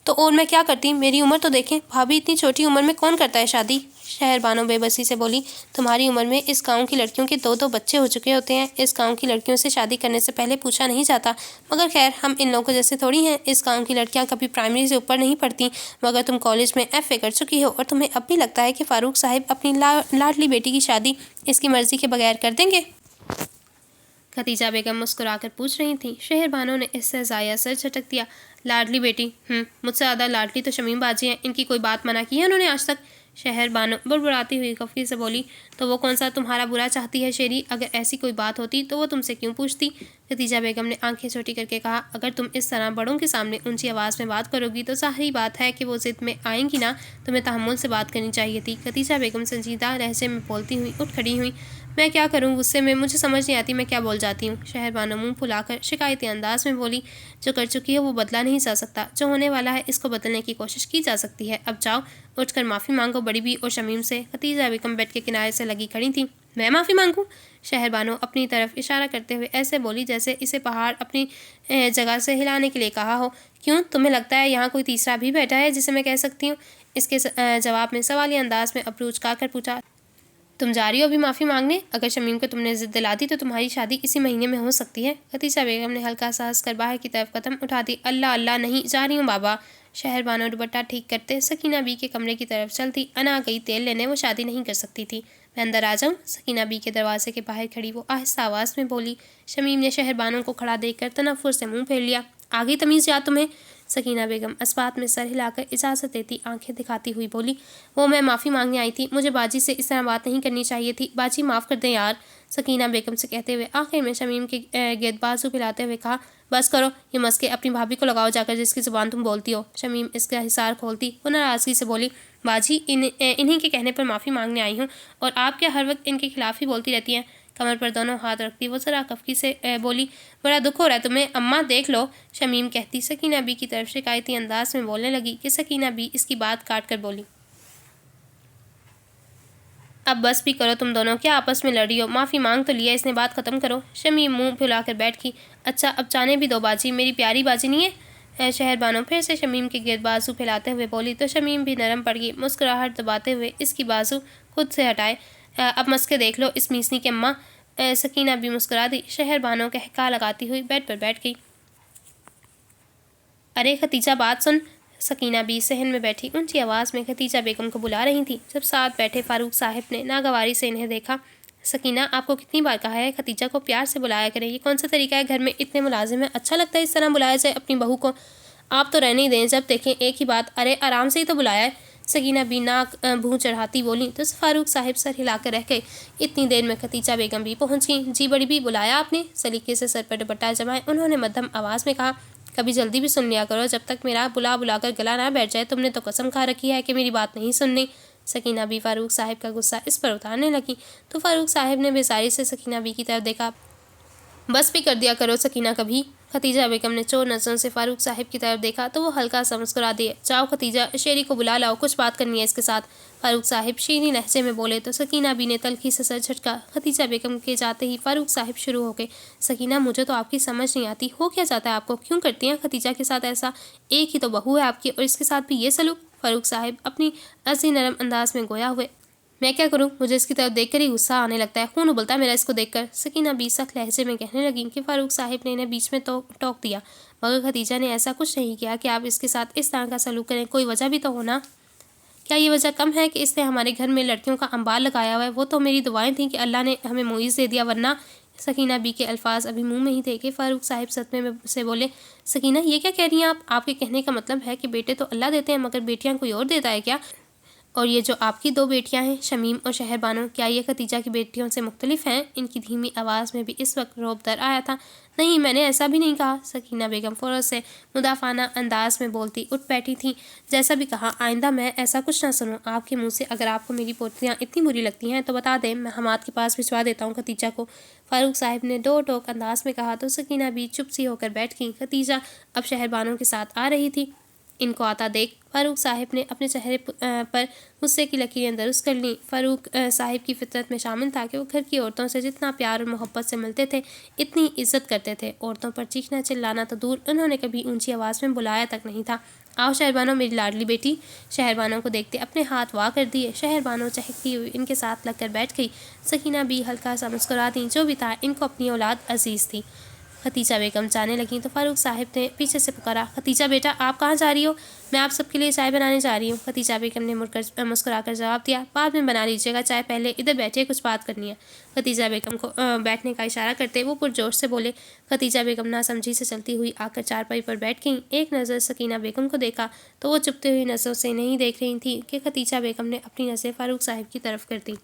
Speaker 1: تو اور میں کیا کرتی، میری عمر تو دیکھیں بھابھی، اتنی چھوٹی عمر میں کون کرتا ہے شادی؟ شہر بانو بے بسی سے بولی، تمہاری عمر میں اس گاؤں کی لڑکیوں کے 2 بچے ہو چکے ہوتے ہیں، اس گاؤں کی لڑکیوں سے شادی کرنے سے پہلے پوچھا نہیں جاتا، مگر خیر ہم ان لوگوں جیسے تھوڑی ہیں، اس گاؤں کی لڑکیاں کبھی پرائمری سے اوپر نہیں پڑھتی، مگر تم کالج میں FA کر چکی ہو اور تمہیں اب بھی لگتا ہے کہ فاروق صاحب اپنی لاڈلی بیٹی کی شادی اس کی مرضی کے بغیر کر دیں گے؟ خدیجہ بیگم مسکرا کر پوچھ رہی تھیں۔ شہر بانو نے اس سے ضائع سر جھٹک دیا، لاڈلی بیٹی؟ مجھ سے زیادہ لاڈلی تو شمیم باجی ہیں، ان کی کوئی بات منع کی ہے انہوں نے آج تک؟ شہر بانو بڑبڑاتی ہوئی خفگی سے بولی، تو وہ کون سا تمہارا برا چاہتی ہے شیری، اگر ایسی کوئی بات ہوتی تو وہ تم سے کیوں پوچھتی؟ خدیجہ بیگم نے آنکھیں چھوٹی کر کے کہا، اگر تم اس طرح بڑوں کے سامنے اونچی آواز میں بات کرو گی تو ظاہری بات ہے کہ وہ ضد میں آئیں گی نا، تمہیں تحمل سے بات کرنی چاہیے تھی۔ خدیجہ بیگم سنجیدہ لہجے میں بولتی ہوئی اٹھ کھڑی ہوئی، میں کیا کروں غصے میں، مجھے سمجھ نہیں آتی میں کیا بول جاتی ہوں۔ شہر بانو منہ پھلا کر شکایتی انداز میں بولی، جو کر چکی ہے وہ بدلا نہیں جا سکتا، جو ہونے والا ہے اس کو بدلنے کی کوشش کی جا سکتی ہے، اب جاؤ اٹھ کر معافی مانگو بڑی بی اور شمیم سے۔ خدیجہ بیگم بیڈ کے کنارے سے لگی کھڑی تھیں۔ میں معافی مانگوں؟ شہر بانو اپنی طرف اشارہ کرتے ہوئے ایسے بولی جیسے اسے پہاڑ اپنی جگہ سے ہلانے کے لیے کہا ہو۔ کیوں، تمہیں لگتا ہے یہاں کوئی تیسرا بھی بیٹھا ہے جسے میں کہہ سکتی ہوں؟ اس کے جواب میں سوالیہ انداز میں ابرو اچکا کر پوچھا، تم جا رہی ہو ابھی معافی مانگنے؟ اگر شمیم کو تم نے ضد دلا دی تو تمہاری شادی اسی مہینے میں ہو سکتی ہے۔ خدیجہ بیگم نے ہلکا سا ہنس کر باہر کی طرف قدم اٹھا دی، اللہ اللہ نہیں جا رہی ہوں بابا۔ شہر بانو دوپٹہ ٹھیک کرتے سکینہ بی کے کمرے کی طرف چلتی انا گئی تیل لینے، وہ شادی نہیں کر سکتی تھی۔ میں اندر آ جاؤں؟ سکینہ بی کے دروازے کے باہر کھڑی وہ آہستہ آواز میں بولی۔ شمیم نے شہر بانو کو کھڑا دیکھ کر تنفر سے منہ پھیر لیا، آگئی تمیز یاد تمہیں؟ سکینہ بیگم اسبات میں سر ہلا کر اجازت دیتی آنکھیں دکھاتی ہوئی بولی، وہ میں معافی مانگنے آئی تھی، مجھے باجی سے اس طرح بات نہیں کرنی چاہیے تھی، باجی معاف کر دیں یار، سکینہ بیگم سے کہتے ہوئے آخر میں شمیم کے گرد بازو پھیلاتے ہوئے کہا، بس کرو یہ مسکے اپنی بھابھی کو لگاؤ جا کر جس کی زبان تم بولتی ہو۔ شمیم اس کا حصار کھولتی وہ ناراضگی سے بولی، باجی انہیں کے کہنے پر معافی مانگنے آئی ہوں، اور آپ کیا ہر وقت ان کے خلاف ہی بولتی رہتی ہیں؟ کمر پر دونوں ہاتھ رکھتی وہ ذرا کفکی سے بولی، بڑا دکھ ہو رہا ہے تمہیں اماں، دیکھ لو۔ شمیم کہتی سکینہ بی کی طرف شکایتی انداز میں بولنے لگی کہ سکینہ بی اس کی بات کاٹ کر بولی، اب بس بھی کرو تم دونوں، کیا آپس میں لڑ رہی ہو؟ معافی مانگ تو لیا، اس نے بات ختم کرو۔ شمیم منہ پھلا کر بیٹھ گئی، اچھا اب جانے بھی دو باجی، میری پیاری باجی نہیں ہے؟ شہر بانو پھر سے شمیم کے گرد بازو پھیلاتے ہوئے بولی تو شمیم بھی نرم پڑ گئی، مسکراہٹ دباتے ہوئے اس کی بازو خود سے ہٹائے، اب مسکے دیکھ لو اس میسنی کے اماں۔ سکینہ بھی مسکرا دی، شہر بانو کہکا لگاتی ہوئی بیڈ پر بیٹھ گئی۔ ارے ختیجہ بات سن، سکینہ بھی صحن میں بیٹھی اونچی آواز میں ختیجہ بیگم کو بلا رہی تھی۔ جب ساتھ بیٹھے فاروق صاحب نے ناگواری سے انہیں دیکھا، سکینہ آپ کو کتنی بار کہا ہے ختیجہ کو پیار سے بلایا کریں، یہ کون سا طریقہ ہے؟ گھر میں اتنے ملازم ہیں، اچھا لگتا ہے اس طرح بلایا جائے اپنی بہو کو؟ آپ تو رہنے ہی دیں، جب دیکھیں ایک ہی بات، ارے آرام سے ہی تو بلایا ہے۔ سکینہ بھی ناک بھوں چڑھاتی بولی تو فاروق صاحب سر ہلا کر رہ گئے۔ اتنی دیر میں ختیجہ بیگم بھی پہنچ گئیں۔ جی بڑی بھی بلایا آپ نے؟ سلیقے سے سر پر دوپٹہ جمائے انہوں نے مدھم آواز میں کہا، کبھی جلدی بھی سن لیا کرو، جب تک میرا بلا بلا کر گلا نہ بیٹھ جائے، تم نے تو قسم کھا رکھی ہے کہ میری بات نہیں سننی۔ سکینہ بھی فاروق صاحب کا غصہ اس پر اتارنے لگی تو فاروق صاحب نے بیزاری سے سکینہ بی کی طرف دیکھا، بس بھی کر دیا کرو سکینہ کبھی۔ ختیجہ بیگم نے چور نظروں سے فاروق صاحب کی طرف دیکھا تو وہ ہلکا سا مسکرا دیے، جاؤ ختیجہ شیری کو بلا لاؤ، کچھ بات کرنی ہے اس کے ساتھ۔ فاروق صاحب شیریں لہجے میں بولے تو سکینہ بی نے تلخی سے سر جھٹکا۔ ختیجہ بیگم کے جاتے ہی فاروق صاحب شروع ہو گئے، سکینہ مجھے تو آپ کی سمجھ نہیں آتی، ہو کیا جاتا ہے آپ کو؟ کیوں کرتی ہیں ختیجہ کے ساتھ ایسا؟ ایک ہی تو بہو ہے آپ کی اور اس کے ساتھ بھی یہ سلوک؟ فاروق صاحب اپنی عرضی نرم انداز میں گویا ہوئے، میں کیا کروں، مجھے اس کی طرف دیکھ کر ہی غصہ آنے لگتا ہے، خون ابلتا ہے میرا اس کو دیکھ کر۔ سکینہ بھی سخت لہجے میں کہنے لگی کہ فاروق صاحب نے انہیں بیچ میں ٹوک دیا، مگر ختیجہ نے ایسا کچھ نہیں کیا کہ آپ اس کے ساتھ اس طرح کا سلوک کریں، کوئی وجہ بھی تو ہونا۔ کیا یہ وجہ کم ہے کہ اس نے ہمارے گھر میں لڑکیوں کا انبار لگایا ہوا ہے؟ وہ تو میری دعائیں تھیں کہ اللہ نے ہمیں معیز دے دیا، ورنہ۔ سکینہ بی کے الفاظ ابھی منہ میں ہی تھے کہ فاروق صاحب صدمے میں سے بولے، سکینہ یہ کیا کہہ رہی ہیں آپ کے کہنے کا مطلب ہے کہ بیٹے تو اللہ دیتے ہیں مگر بیٹیاں کوئی اور دیتا ہے کیا؟ اور یہ جو آپ کی دو بیٹیاں ہیں شمیم اور شہر بانو، کیا یہ ختیجہ کی بیٹیوں سے مختلف ہیں؟ ان کی دھیمی آواز میں بھی اس وقت روب در آیا تھا۔ نہیں میں نے ایسا بھی نہیں کہا۔ سکینہ بیگم فوراً سے مدافعانہ انداز میں بولتی اٹھ بیٹھی تھیں، جیسا بھی کہا آئندہ میں ایسا کچھ نہ سنوں آپ کے منہ سے، اگر آپ کو میری پوتریاں اتنی بری لگتی ہیں تو بتا دیں، میں حماد کے پاس بھجوا دیتا ہوں ختیجہ کو، فاروق صاحب نے ڈو ٹوک انداز میں کہا تو سکینہ بھی چپ سی ہو کر بیٹھ گئی۔ ختیجہ اب شہر بانو کے ساتھ آ رہی تھی، ان کو آتا دیکھ فاروق صاحب نے اپنے چہرے پر غصے کی لکیریں درست کر لیں۔ فاروق صاحب کی فطرت میں شامل تھا کہ وہ گھر کی عورتوں سے جتنا پیار اور محبت سے ملتے تھے اتنی عزت کرتے تھے، عورتوں پر چیخنا چلانا تو دور، انہوں نے کبھی اونچی آواز میں بلایا تک نہیں تھا۔ آؤ شہر بانو میری لاڈلی بیٹی۔ شہر بانو کو دیکھتے اپنے ہاتھ وا کر دیے، شہر بانو چہکتی ہوئی ان کے ساتھ لگ کر بیٹھ گئی۔ سکینہ بھی ہلکا سا مسکرا دیں، جو بھی تھا ان کو اپنی اولاد عزیز تھی۔ ختیجہ بیگم جانے لگیں تو فاروق صاحب نے پیچھے سے پکارا، ختیجہ بیٹا آپ کہاں جا رہی ہو؟ میں آپ سب کے لیے چائے بنانے جا رہی ہوں۔ ختیجہ بیگم نے مڑ کر مسکرا کر جواب دیا، بعد میں بنا لیجیے گا چائے، پہلے ادھر بیٹھے کچھ بات کرنی ہے۔ ختیجہ بیگم کو بیٹھنے کا اشارہ کرتے وہ پرجوش سے بولے۔ ختیجہ بیگم ناسمجھی سے چلتی ہوئی آ کر چارپائی پر بیٹھ گئیں۔ ایک نظر سکینہ بیگم کو دیکھا تو وہ چپتے ہوئی نظروں سے نہیں دیکھ رہی تھیں کہ ختیجہ بیگم نے اپنی نظریں فاروق صاحب کی طرف کر دیں۔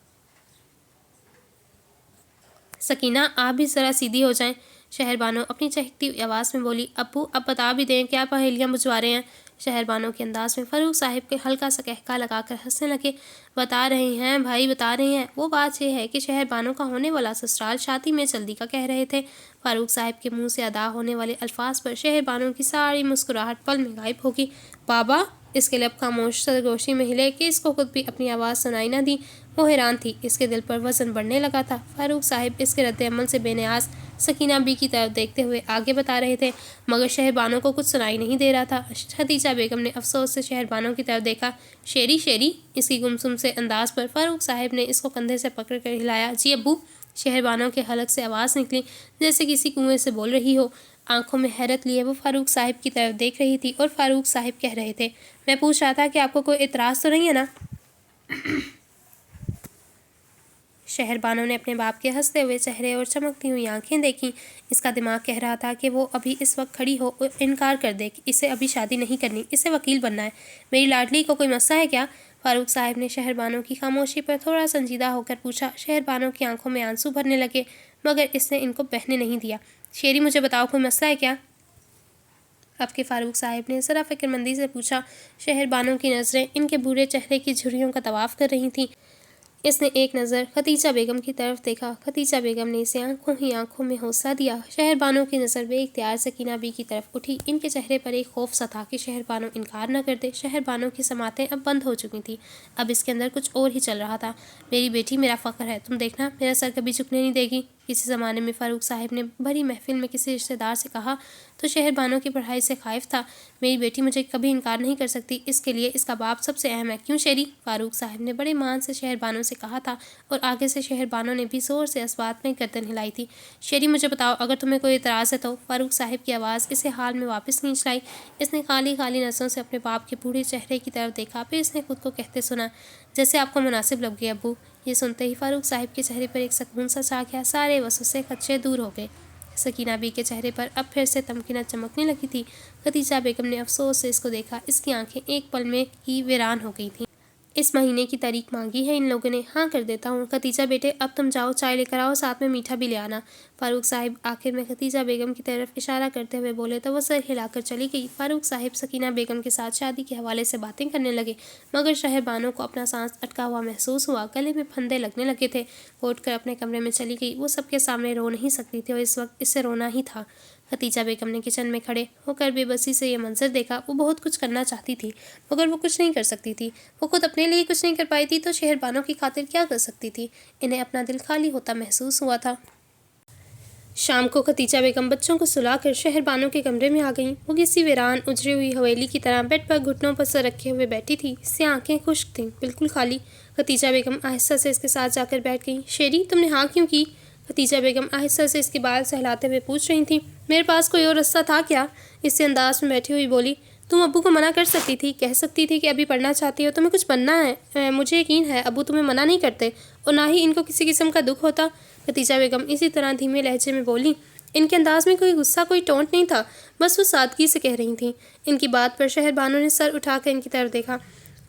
Speaker 1: سکینہ آپ بھی ذرا سیدھی ہو جائیں، شہر بانو اپنی چہکتی ہوئی آواز میں بولی، ابو اب بتا بھی دیں کیا پہیلیاں بجھوا رہے ہیں؟ شہر بانو کے انداز میں فاروق صاحب کے ہلکا سا کہکا لگا کر ہنسنے لگے، بتا رہے ہیں بھائی بتا رہے ہیں، وہ بات یہ ہے کہ شہر بانو کا ہونے والا سسرال شادی میں جلدی کا کہہ رہے تھے۔ فاروق صاحب کے منہ سے ادا ہونے والے الفاظ پر شہر بانو کی ساری مسکراہٹ پل میں غائب ہوگی۔ بابا، اس کے لب خاموش سرگوشی میں ہلے کہ اس کو خود بھی اپنی آواز سنائی نہ دی۔ وہ حیران تھی، اس کے دل پر وزن بڑھنے لگا تھا۔ فاروق صاحب اس کے رد عمل سے بے نیاز سکینہ بی کی طرف دیکھتے ہوئے آگے بتا رہے تھے، مگر شہر بانو کو کچھ سنائی نہیں دے رہا تھا۔ ختیجہ بیگم نے افسوس سے شہر بانو کی طرف دیکھا، شیری شیری، اس کی گمسم سے انداز پر فاروق صاحب نے اس کو کندھے سے پکڑ کر ہلایا۔ جی ابو۔ شہر بانو کے حلق سے آواز نکلی جیسے کسی کنویں سے بول رہی ہو۔ آنکھوں میں حیرت لیے وہ فاروق صاحب کی طرف دیکھ رہی تھی اور فاروق صاحب کہہ رہے تھے، میں پوچھ رہا تھا کہ آپ کو کوئی اعتراض تو نہیں ہے نا؟ شہر بانو نے اپنے باپ کے ہنستے ہوئے چہرے اور چمکتی ہوئی آنکھیں دیکھیں۔ اس کا دماغ کہہ رہا تھا کہ وہ ابھی اس وقت کھڑی ہو اور انکار کر دے کہ اسے ابھی شادی نہیں کرنی، اسے وکیل بننا ہے۔ میری لاڈلی کو کوئی مسئلہ ہے کیا؟ فاروق صاحب نے شہر بانو کی خاموشی پر تھوڑا سنجیدہ ہو کر پوچھا۔ شہر بانو کی آنکھوں میں آنسو بھرنے لگے، مگر اس نے ان کو بہنے نہیں دیا۔ شیری مجھے بتاؤ، کوئی مسئلہ ہے کیا؟ اب کے فاروق صاحب نے ذرا فکر مندی سے پوچھا۔ شہر بانو کی نظریں ان کے بوڑھے چہرے کی جھریوں کا طواف کر رہی تھیں۔ اس نے ایک نظر خدیجہ بیگم کی طرف دیکھا۔ خدیجہ بیگم نے اسے آنکھوں ہی آنکھوں میں حوصلہ دیا۔ شہر بانو کی نظر بے اختیار سکینہ بی کی طرف اٹھی۔ ان کے چہرے پر ایک خوف سا تھا کہ شہر بانو انکار نہ کر دے۔ شہر بانو کی سماعتیں اب بند ہو چکی تھیں، اب اس کے اندر کچھ اور ہی چل رہا تھا۔ میری بیٹی میرا فخر ہے، تم دیکھنا میرا سر کبھی جھکنے نہیں دے گی۔ کسی زمانے میں فاروق صاحب نے بھری محفل میں کسی رشتہ دار سے کہا تو شہر بانو کی پڑھائی سے خائف تھا، میری بیٹی مجھے کبھی انکار نہیں کر سکتی، اس کے لیے اس کا باپ سب سے اہم ہے، کیوں شیری؟ فاروق صاحب نے بڑے مان سے شہر بانو سے کہا تھا، اور آگے سے شہر بانو نے بھی زور سے اس بات میں گردن ہلائی تھی۔ شیری مجھے بتاؤ، اگر تمہیں کوئی اعتراض ہے تو؟ فاروق صاحب کی آواز اسے حال میں واپس کھینچ لائی۔ اس نے خالی نظروں سے اپنے باپ کے بوڑھے چہرے کی طرف دیکھا، پھر اس نے خود کو کہتے سنا، جیسے آپ کو مناسب لگے ابو۔ یہ سنتے ہی فاروق صاحب کے چہرے پر ایک سکون سا چھا گیا، سارے وسوسے خدشے دور ہو گئے۔ سکینہ بی کے چہرے پر اب پھر سے تمکینہ چمکنے لگی تھی۔ خدیجہ بیگم نے افسوس سے اس کو دیکھا، اس کی آنکھیں ایک پل میں ہی ویران ہو گئی تھیں۔ اس مہینے کی تاریخ مانگی ہے ان لوگوں نے؟ ہاں کر دیتا ہوں۔ خدیجہ بیٹے اب تم جاؤ، چائے لے کر آؤ، ساتھ میں میٹھا بھی لے آنا۔ فاروق صاحب آخر میں خدیجہ بیگم کی طرف اشارہ کرتے ہوئے بولے تو وہ سر ہلا کر چلی گئی۔ فاروق صاحب سکینہ بیگم کے ساتھ شادی کے حوالے سے باتیں کرنے لگے، مگر شہر بانو کو اپنا سانس اٹکا ہوا محسوس ہوا، گلے میں پھندے لگنے لگے تھے۔ وہ اٹھ کر اپنے کمرے میں چلی گئی۔ وہ سب کے سامنے رو نہیں سکتی تھی اور اس وقت اس سے رونا ہی تھا۔ خدیجہ بیگم نے کچن میں کھڑے ہو کر بے بسی سے یہ منظر دیکھا۔ وہ بہت کچھ کرنا چاہتی تھی، مگر وہ کچھ نہیں کر سکتی تھی۔ وہ خود اپنے لیے کچھ نہیں کر پائی تھی تو شہر بانو کی خاطر کیا کر سکتی تھی؟ انہیں اپنا دل خالی ہوتا محسوس ہوا تھا۔ شام کو خدیجہ بیگم بچوں کو سلا کر شہر بانو کے کمرے میں آ گئیں۔ وہ کسی ویران اجڑی ہوئی حویلی کی طرح بیڈ پر گھٹنوں پر سر رکھے ہوئے بیٹھی تھی، اس سے آنکھیں خشک تھیں، بالکل خالی۔ خدیجہ بیگم آہستہ سے اس کے ساتھ جا کر بیٹھ گئیں۔ شیری تم نے ہاں کیوں کی؟ خدیجہ بیگم آہستہ سے اس کے بال سہلاتے ہوئے پوچھ رہی تھیں۔ میرے پاس کوئی اور رستہ تھا کیا؟ اس سے انداز میں بیٹھی ہوئی بولی۔ تم ابو کو منع کر سکتی تھی، کہہ سکتی تھی کہ ابھی پڑھنا چاہتی ہو، تمہیں کچھ بننا ہے، مجھے یقین ہے ابو تمہیں منع نہیں کرتے، اور نہ ہی ان کو کسی قسم کا دکھ ہوتا۔ خدیجہ بیگم اسی طرح دھیمے لہجے میں بولی۔ ان کے انداز میں کوئی غصہ، کوئی ٹونٹ نہیں تھا، بس وہ سادگی سے کہہ رہی تھیں۔ ان کی بات پر شہر بانو نے سر اٹھا کر ان کی طرف دیکھا۔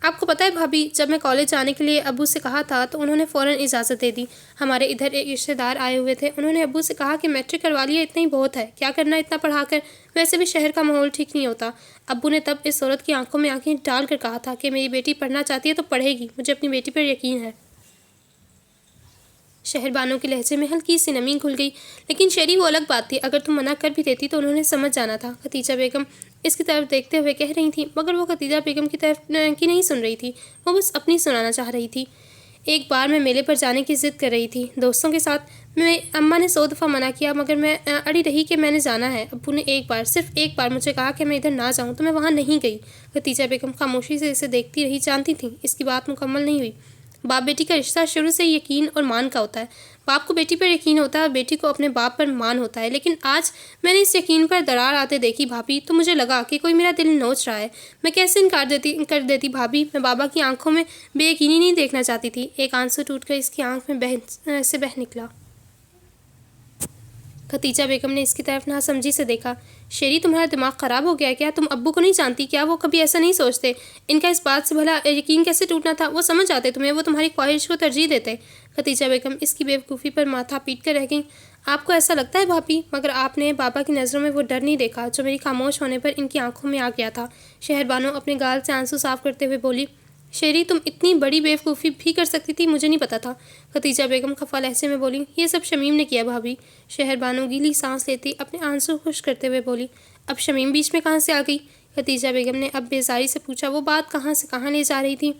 Speaker 1: آپ کو پتہ ہے بھابھی، جب میں کالج جانے کے لیے ابو سے کہا تھا تو انہوں نے فوراً اجازت دے دی۔ ہمارے ادھر ایک رشتہ دار آئے ہوئے تھے، انہوں نے ابو سے کہا کہ میٹرک کروا لیا، اتنا ہی بہت ہے، کیا کرنا اتنا پڑھا کر، ویسے بھی شہر کا ماحول ٹھیک نہیں ہوتا۔ ابو نے تب اس عورت کی آنکھوں میں آنکھیں ڈال کر کہا تھا کہ میری بیٹی پڑھنا چاہتی ہے تو پڑھے گی، مجھے اپنی بیٹی پر یقین ہے۔ شہر بانو کے لہجے میں ہلکی سی نمی گھل گئی۔ لیکن شیری وہ الگ بات تھی، اگر تم منع کر بھی دیتی تو انہوں نے سمجھ جانا تھا۔ خدیجہ بیگم اس کی طرف دیکھتے ہوئے کہہ رہی تھیں، مگر وہ خدیجہ بیگم کی طرف کی نہیں سن رہی تھی، وہ بس اپنی سنانا چاہ رہی تھی۔ ایک بار میں میلے پر جانے کی ضد کر رہی تھی دوستوں کے ساتھ، میں اماں نے 100 دفعہ منع کیا، مگر میں اڑی رہی کہ میں نے جانا ہے۔ ابو نے ایک بار، صرف ایک بار مجھے کہا کہ میں ادھر نہ جاؤں تو میں وہاں نہیں گئی۔ خدیجہ بیگم خاموشی سے اسے دیکھتی رہی، جانتی تھیں اس کی بات مکمل نہیں ہوئی۔ باپ بیٹی کا رشتہ شروع سے یقین اور مان کا ہوتا ہے، باپ کو بیٹی پر یقین ہوتا ہے اور بیٹی کو اپنے باپ پر مان ہوتا ہے، لیکن آج میں نے اس یقین پر درار آتے دیکھی بھابھی، تو مجھے لگا کہ کوئی میرا دل نوچ رہا ہے۔ میں کیسے انکار کر دیتی بھابھی، میں بابا کی آنکھوں میں بے یقینی نہیں دیکھنا چاہتی تھی۔ ایک آنسو ٹوٹ کر اس کی آنکھ میں بہہ نکلا۔ خدیجہ بیگم نے اس کی طرف ناسمجھی سے دیکھا۔ شیری تمہارا دماغ خراب ہو گیا ہے کیا؟ تم ابو کو نہیں جانتی کیا؟ وہ کبھی ایسا نہیں سوچتے، ان کا اس بات سے بھلا یقین کیسے ٹوٹنا تھا؟ وہ سمجھ آتے تمہیں، وہ تمہاری خواہش کو ترجیح دیتے۔ خدیجہ بیگم اس کی بے وقوفی پر ماتھا پیٹ کر رہ گئیں۔ آپ کو ایسا لگتا ہے بھابھی، مگر آپ نے بابا کی نظروں میں وہ ڈر نہیں دیکھا جو میری خاموش ہونے پر ان کی آنکھوں میں آ گیا تھا۔ شہر بانو اپنے گال سے آنسو صاف کرتے ہوئے بولی۔ شیری تم اتنی بڑی بے وقوفی بھی کر سکتی تھی، مجھے نہیں پتا تھا۔ خدیجہ بیگم خفا لہجے میں بولی۔ یہ سب شمیم نے کیا بھابھی۔ شہر بانو گیلی سانس لیتی اپنے آنسو خشک کرتے ہوئے بولی۔ اب شمیم بیچ میں کہاں سے آ گئی؟ خدیجہ بیگم نے اب بیزاری سے پوچھا۔ وہ بات کہاں سے کہاں لے جا رہی تھی؟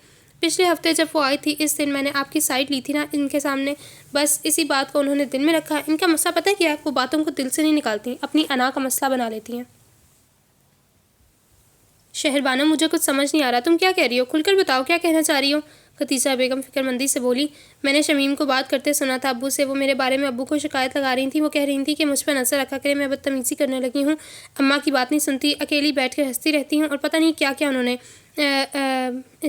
Speaker 1: پچھلے ہفتے جب وہ آئی تھی، اس دن میں نے آپ کی سائڈ لی تھی نا ان کے سامنے، بس اسی بات کو انہوں نے دل میں رکھا۔ ان کا مسئلہ پتہ کیا ہے؟ وہ باتوں کو دل سے نہیں نکالتی، اپنی انا کا مسئلہ بنا لیتی ہیں۔ شہر بانو مجھے کچھ سمجھ نہیں آ رہا، تم کیا کہہ رہی ہو؟ کھل کر بتاؤ کیا کہنا چاہ رہی ہو؟ خدیجہ بیگم فکر مندی سے بولی۔ میں نے شمیم کو بات کرتے سنا تھا ابو سے، وہ میرے بارے میں ابو کو شکایت لگا رہی تھیں، وہ کہہ رہی تھیں کہ مجھ پر نظر رکھا کرے، میں بدتمیزی کرنے لگی ہوں، اماں کی بات نہیں سنتی، اکیلی بیٹھ کر ہنستی رہتی ہوں، اور پتہ نہیں کیا کیا انہوں نے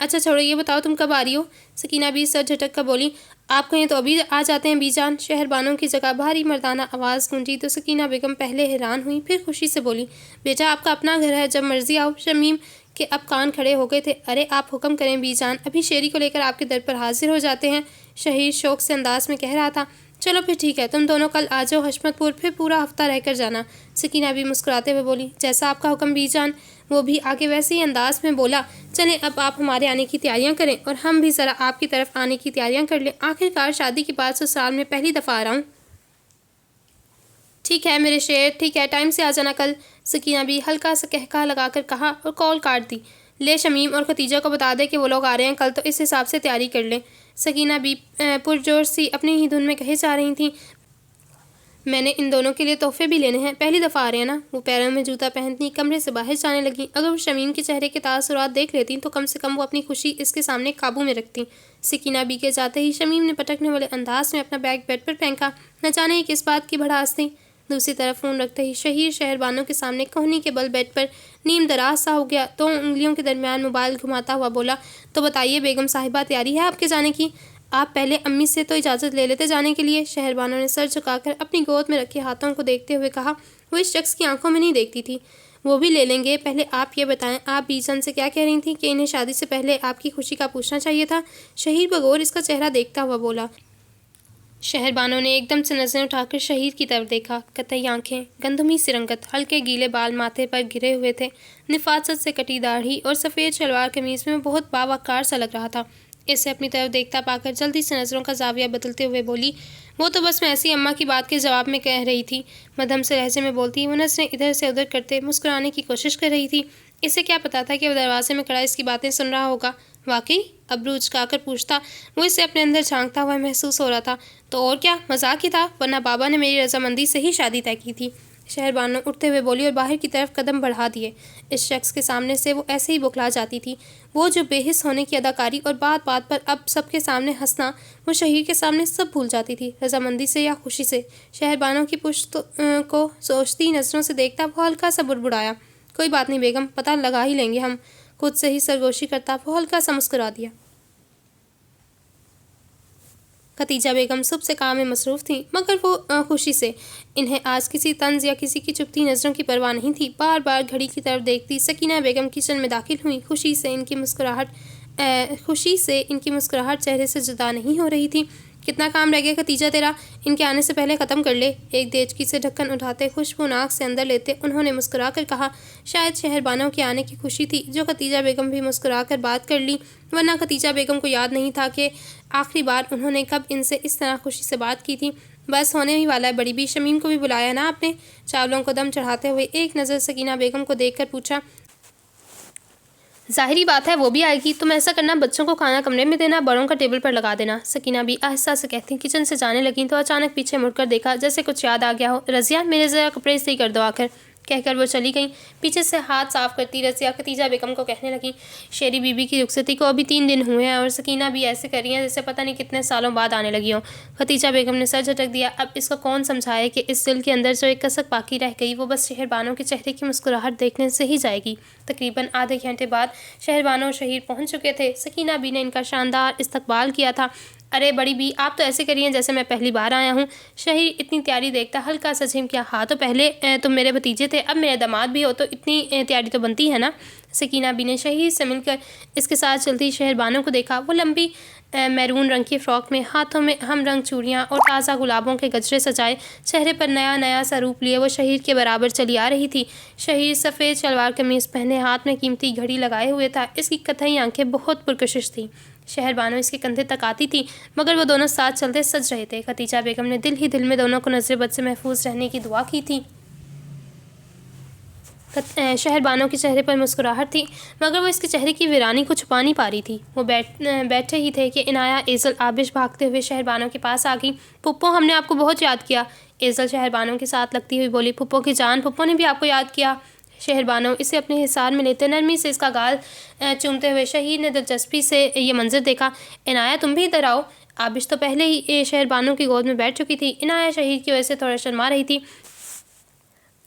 Speaker 1: اچھا چھوڑو، یہ بتاؤ تم کب آ رہی ہو؟ سکینہ بھی سر جھٹک کر بولی۔ آپ کہیں تو ابھی آ جاتے ہیں بی جان۔ شہر بانوں کی جگہ بھاری مردانہ آواز گونجی تو سکینہ بیگم پہلے حیران ہوئی، پھر خوشی سے بولی، بیٹا آپ کا اپنا گھر ہے، جب مرضی آؤ۔ شمیم کے اب کان کھڑے ہو گئے تھے۔ ارے آپ حکم کریں بی جان، ابھی شیری کو لے کر آپ کے در پر حاضر ہو جاتے ہیں، شہیر شوق سے انداز میں کہہ رہا تھا۔ چلو پھر ٹھیک ہے، تم دونوں کل آ جاؤ حشمت پور، پھر پورا ہفتہ رہ کر جانا۔ سکینہ بھی مسکراتے ہوئے بولی، جیسا آپ کا حکم بی جان۔ وہ بھی آگے ویسے ہی انداز میں بولا، چلیں اب آپ ہمارے آنے کی تیاریاں کریں اور ہم بھی ذرا آپ کی طرف آنے کی تیاریاں کر لیں، آخر کار شادی کے بعد سسرال میں پہلی دفعہ آ رہا ہوں۔ ٹھیک ہے میرے شیر، ٹھیک ہے، ٹائم سے آ جانا کل۔ سکینہ بھی ہلکا سا قہقہہ لگا کر کہا اور کال کاٹ دی۔ لے شمیم اور ختیجہ کو بتا دے کہ وہ لوگ آ رہے ہیں کل، تو اس حساب سے تیاری کر لیں۔ سکینہ بھی پرجوش سی اپنی ہی دھن میں کہے جا رہی تھیں، میں نے ان دونوں کے لیے تحفے بھی لینے ہیں، پہلی دفعہ آ رہے ہیں نا۔ وہ پیروں میں جوتا پہنتی کمرے سے باہر جانے لگیں۔ اگر وہ شمیم کے چہرے کے تاثرات دیکھ لیتی تو کم سے کم وہ اپنی خوشی اس کے سامنے قابو میں رکھتی۔ سکینہ بی کے جاتے ہی شمیم نے پٹکنے والے انداز میں اپنا بیگ بیڈ پر پھینکا، نہ جانے یہ کس بات کی بھڑاس تھی۔ دوسری طرف فون رکھتے ہی شہیر شہر بانوں کے سامنے کوہنی کے بل بیڈ پر نیم دراز سا ہو گیا، تو انگلیوں کے درمیان موبائل گھماتا ہوا بولا، تو بتائیے بیگم صاحبہ، تیاری ہے آپ کے جانے کی؟ آپ پہلے امی سے تو اجازت لے لیتے جانے کے لیے۔ شہر بانو نے سر جھکا کر اپنی گود میں رکھے ہاتھوں کو دیکھتے ہوئے کہا، وہ اس شخص کی آنکھوں میں نہیں دیکھتی تھی۔ وہ بھی لے لیں گے، پہلے آپ یہ بتائیں، آپ بی جان سے کیا کہہ رہی تھیں کہ انہیں شادی سے پہلے آپ کی خوشی کا پوچھنا چاہیے تھا؟ شہیر بغور اس کا چہرہ دیکھتا ہوا بولا۔ شہر بانو نے ایک دم سے نظریں اٹھا کر شہیر کی طرف دیکھا۔ قطعی آنکھیں، گندمی سی رنگت، ہلکے گیلے بال ماتھے پر گرے ہوئے تھے، نفاست سے کٹی داڑھی اور سفید شلوار قمیض میں بہت باوقار سا لگ رہا تھا۔ اسے اپنی طرف دیکھتا پا کر جلدی سے نظروں کا زاویہ بدلتے ہوئے بولی، وہ تو بس میں ایسی اماں کی بات کے جواب میں کہہ رہی تھی۔ مدھم سے لہجے میں بولتی وہ نظریں ادھر سے ادھر کرتے مسکرانے کی کوشش کر رہی تھی۔ اسے کیا پتا تھا کہ وہ دروازے میں کھڑا اس کی باتیں سن رہا ہوگا۔ واقعی؟ ابرو اچکا کر پوچھتا۔ وہ اسے اپنے اندر جھانکتا ہوا محسوس ہو رہا تھا، تو اور کیا، مذاق ہی تھا، ورنہ بابا نے میری رضامندی سے ہی شادی طے کی تھی۔ شہر بانو اٹھتے ہوئے بولی اور باہر کی طرف قدم بڑھا دیے۔ اس شخص کے سامنے سے وہ ایسے ہی بوکھلا جاتی تھی۔ وہ جو بے حس ہونے کی اداکاری اور بات بات پر اب سب کے سامنے ہنسنا، وہ شہیر کے سامنے سب بھول جاتی تھی، رضامندی سے یا خوشی سے۔ شہر بانو کی پشت کو سوچتی نظروں سے دیکھتا وہ ہلکا سا بڑبڑایا، کوئی بات نہیں بیگم، پتہ لگا ہی لیں گے ہم۔ خود سے ہی سرگوشی کرتا وہ ہلکا سا مسکرا دیا۔ ختیجہ بیگم صبح سے کام میں مصروف تھیں، مگر وہ خوشی سے، انہیں آج کسی طنز یا کسی کی چبھتی نظروں کی پرواہ نہیں تھی۔ بار بار گھڑی کی طرف دیکھتی سکینہ بیگم کچن میں داخل ہوئیں۔ خوشی سے ان کی مسکراہٹ چہرے سے جدا نہیں ہو رہی تھی۔ کتنا کام رہ گیا ختیجہ تیرا؟ ان کے آنے سے پہلے ختم کر لے۔ ایک دیچکی سے ڈھکن اٹھاتے خوشبو ناک سے اندر لیتے انہوں نے مسکرا کر کہا۔ شاید شہر بانو کے آنے کی خوشی تھی جو ختیجہ بیگم بھی مسکرا کر بات کر لی، ورنہ ختیجہ بیگم کو یاد نہیں تھا کہ آخری بار انہوں نے کب ان سے اس طرح خوشی سے بات کی تھی۔ بس ہونے ہی والا ہے بڑی بھی، شمیم کو بھی بلایا نا آپ نے؟ چاولوں کو دم چڑھاتے ہوئے ایک نظر سکینہ بیگم کو دیکھ کر پوچھا۔ ظاہری بات ہے وہ بھی آئے گی، تم ایسا کرنا بچوں کو کھانا کمرے میں دینا، بڑوں کا ٹیبل پر لگا دینا۔ سکینہ بھی آہستہ سے کہتی کچن سے جانے لگیں تو اچانک پیچھے مڑ کر دیکھا جیسے کچھ یاد آ گیا ہو۔ رضیہ میرے ذرا کپڑے استری کر دو آ کر، کہہ کر وہ چلی گئیں۔ پیچھے سے ہاتھ صاف کرتی رضیہ ختیجہ بیگم کو کہنے لگیں، شیری بی بی کی رخصتی کو ابھی 3 دن ہوئے ہیں اور سکینہ بھی ایسے کر رہی ہیں جیسے پتہ نہیں کتنے سالوں بعد آنے لگی ہوں۔ ختیجہ بیگم نے سر جھٹک دیا۔ اب اس کو کون سمجھائے کہ اس دل کے اندر جو ایک کسک باقی رہ گئی وہ بس شہر بانو کے چہرے کی مسکراہٹ دیکھنے سے ہی جائے گی۔ تقریباً آدھے گھنٹے بعد شہر بانو اور شہیر پہنچ چکے تھے۔ سکینہ بی نے ان کا شاندار استقبال کیا تھا۔ ارے بڑی بی، آپ تو ایسے کریے جیسے میں پہلی بار آیا ہوں۔ شہیر اتنی تیاری دیکھتا ہلکا سا جھمکیا، ہاں تو پہلے تم میرے بھتیجے تھے، اب میرے داماد بھی ہو، تو اتنی تیاری تو بنتی ہے نا۔ سکینہ بی نے شہیر سے مل کر اس کے ساتھ چلتی شہر بانو کو دیکھا۔ وہ لمبی میرون رنگ کی فراک میں، ہاتھوں میں ہم رنگ چوڑیاں اور تازہ گلابوں کے گجرے سجائے، چہرے پر نیا نیا سا روپ لیے وہ شہیر کے برابر چلی آ رہی تھی۔ شہیر سفید شلوار قمیض پہنے ہاتھ میں قیمتی گھڑی لگائے ہوئے تھا، اس کی قطعی آنکھیں بہت پرکشش تھیں۔ شہر بانو اس کے کندھے تک آتی تھی، مگر وہ دونوں ساتھ چلتے سج رہے تھے۔ ختیجہ بیگم نے دل ہی دل میں دونوں کو نظر بد سے محفوظ رہنے کی دعا کی تھی۔ شہر بانو کے چہرے پر مسکراہٹ تھی، مگر وہ اس کے چہرے کی ویرانی کو چھپا نہیں پا رہی تھی۔ وہ بیٹھے ہی تھے کہ عنایہ ایزل آبش بھاگتے ہوئے شہر بانو کے پاس آ گئی۔ پھپھو، ہم نے آپ کو بہت یاد کیا۔ ایزل شہر بانو کے ساتھ لگتی ہوئی بولی۔ پھپھو کی جان، پھپھو نے بھی آپ کو یاد کیا۔ شہر بانو اسے اپنے حصار میں لیتے نرمی سے اس کا گال چومتے ہوئے، شہیر نے دلچسپی سے یہ منظر دیکھا۔ عنایہ تم بھی ادھر آؤ۔ آبش تو پہلے ہی شہر بانو کی گود میں بیٹھ چکی تھی۔ عنایہ شہیر کی وجہ سے تھوڑا شرما رہی تھی۔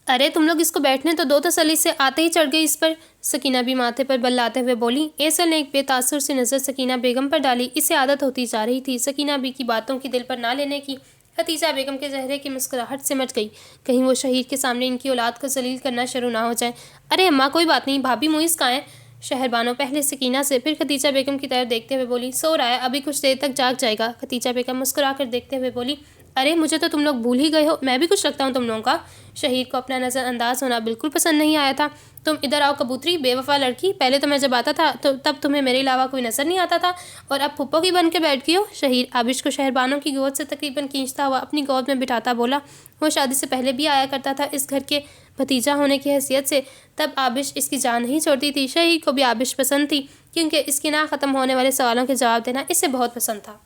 Speaker 1: ارے تم لوگ اس کو بیٹھنے تو دو، تسلی سے آتے ہی چڑھ گئی اس پر۔ سکینہ بھی ماتھے پر بل لاتے ہوئے بولی۔ ایسل نے ایک بے تاثر سی نظر سکینہ بیگم پر ڈالی۔ اسے عادت ہوتی جا رہی تھی سکینہ بی کی باتوں کی دل پر نہ لینے کی۔ ختیجہ بیگم کے چہرے کی مسکراہٹ سمٹ گئی، کہیں وہ شہیر کے سامنے ان کی اولاد کو ذلیل کرنا شروع نہ ہو جائے۔ ارے اماں کوئی بات نہیں، بھابھی موئز کہاں ہے؟ شہر بانو پہلے سکینہ سے پھر ختیجہ بیگم کی طرف دیکھتے ہوئے بولی۔ سو رہا ہے، ابھی کچھ دیر تک جاگ جائے گا۔ ختیجہ بیگم مسکرا کر دیکھتے ہوئے بولی۔ ارے مجھے تو تم لوگ بھول ہی گئے ہو، میں بھی کچھ رکھتا ہوں تم لوگوں کا۔ شہیر کو اپنا نظر انداز ہونا بالکل پسند نہیں آیا تھا۔ تم ادھر آؤ کبوتری، بے وفا لڑکی، پہلے تو میں جب آتا تھا تو تب تمہیں میرے علاوہ کوئی نظر نہیں آتا تھا، اور اب پھپھو کی بن کے بیٹھ گئی ہو۔ شہیر آبش کو شہر بانو کی گود سے تقریباً کھینچتا ہوا اپنی گود میں بٹھاتا بولا۔ وہ شادی سے پہلے بھی آیا کرتا تھا اس گھر کے بھتیجا ہونے کی حیثیت سے، تب آبش اس کی جان نہیں چھوڑتی تھی۔ شہیر کو بھی آبش پسند تھی، کیونکہ اس کی نہ ختم ہونے والے سوالوں کے جواب دینا اسے بہت پسند تھا۔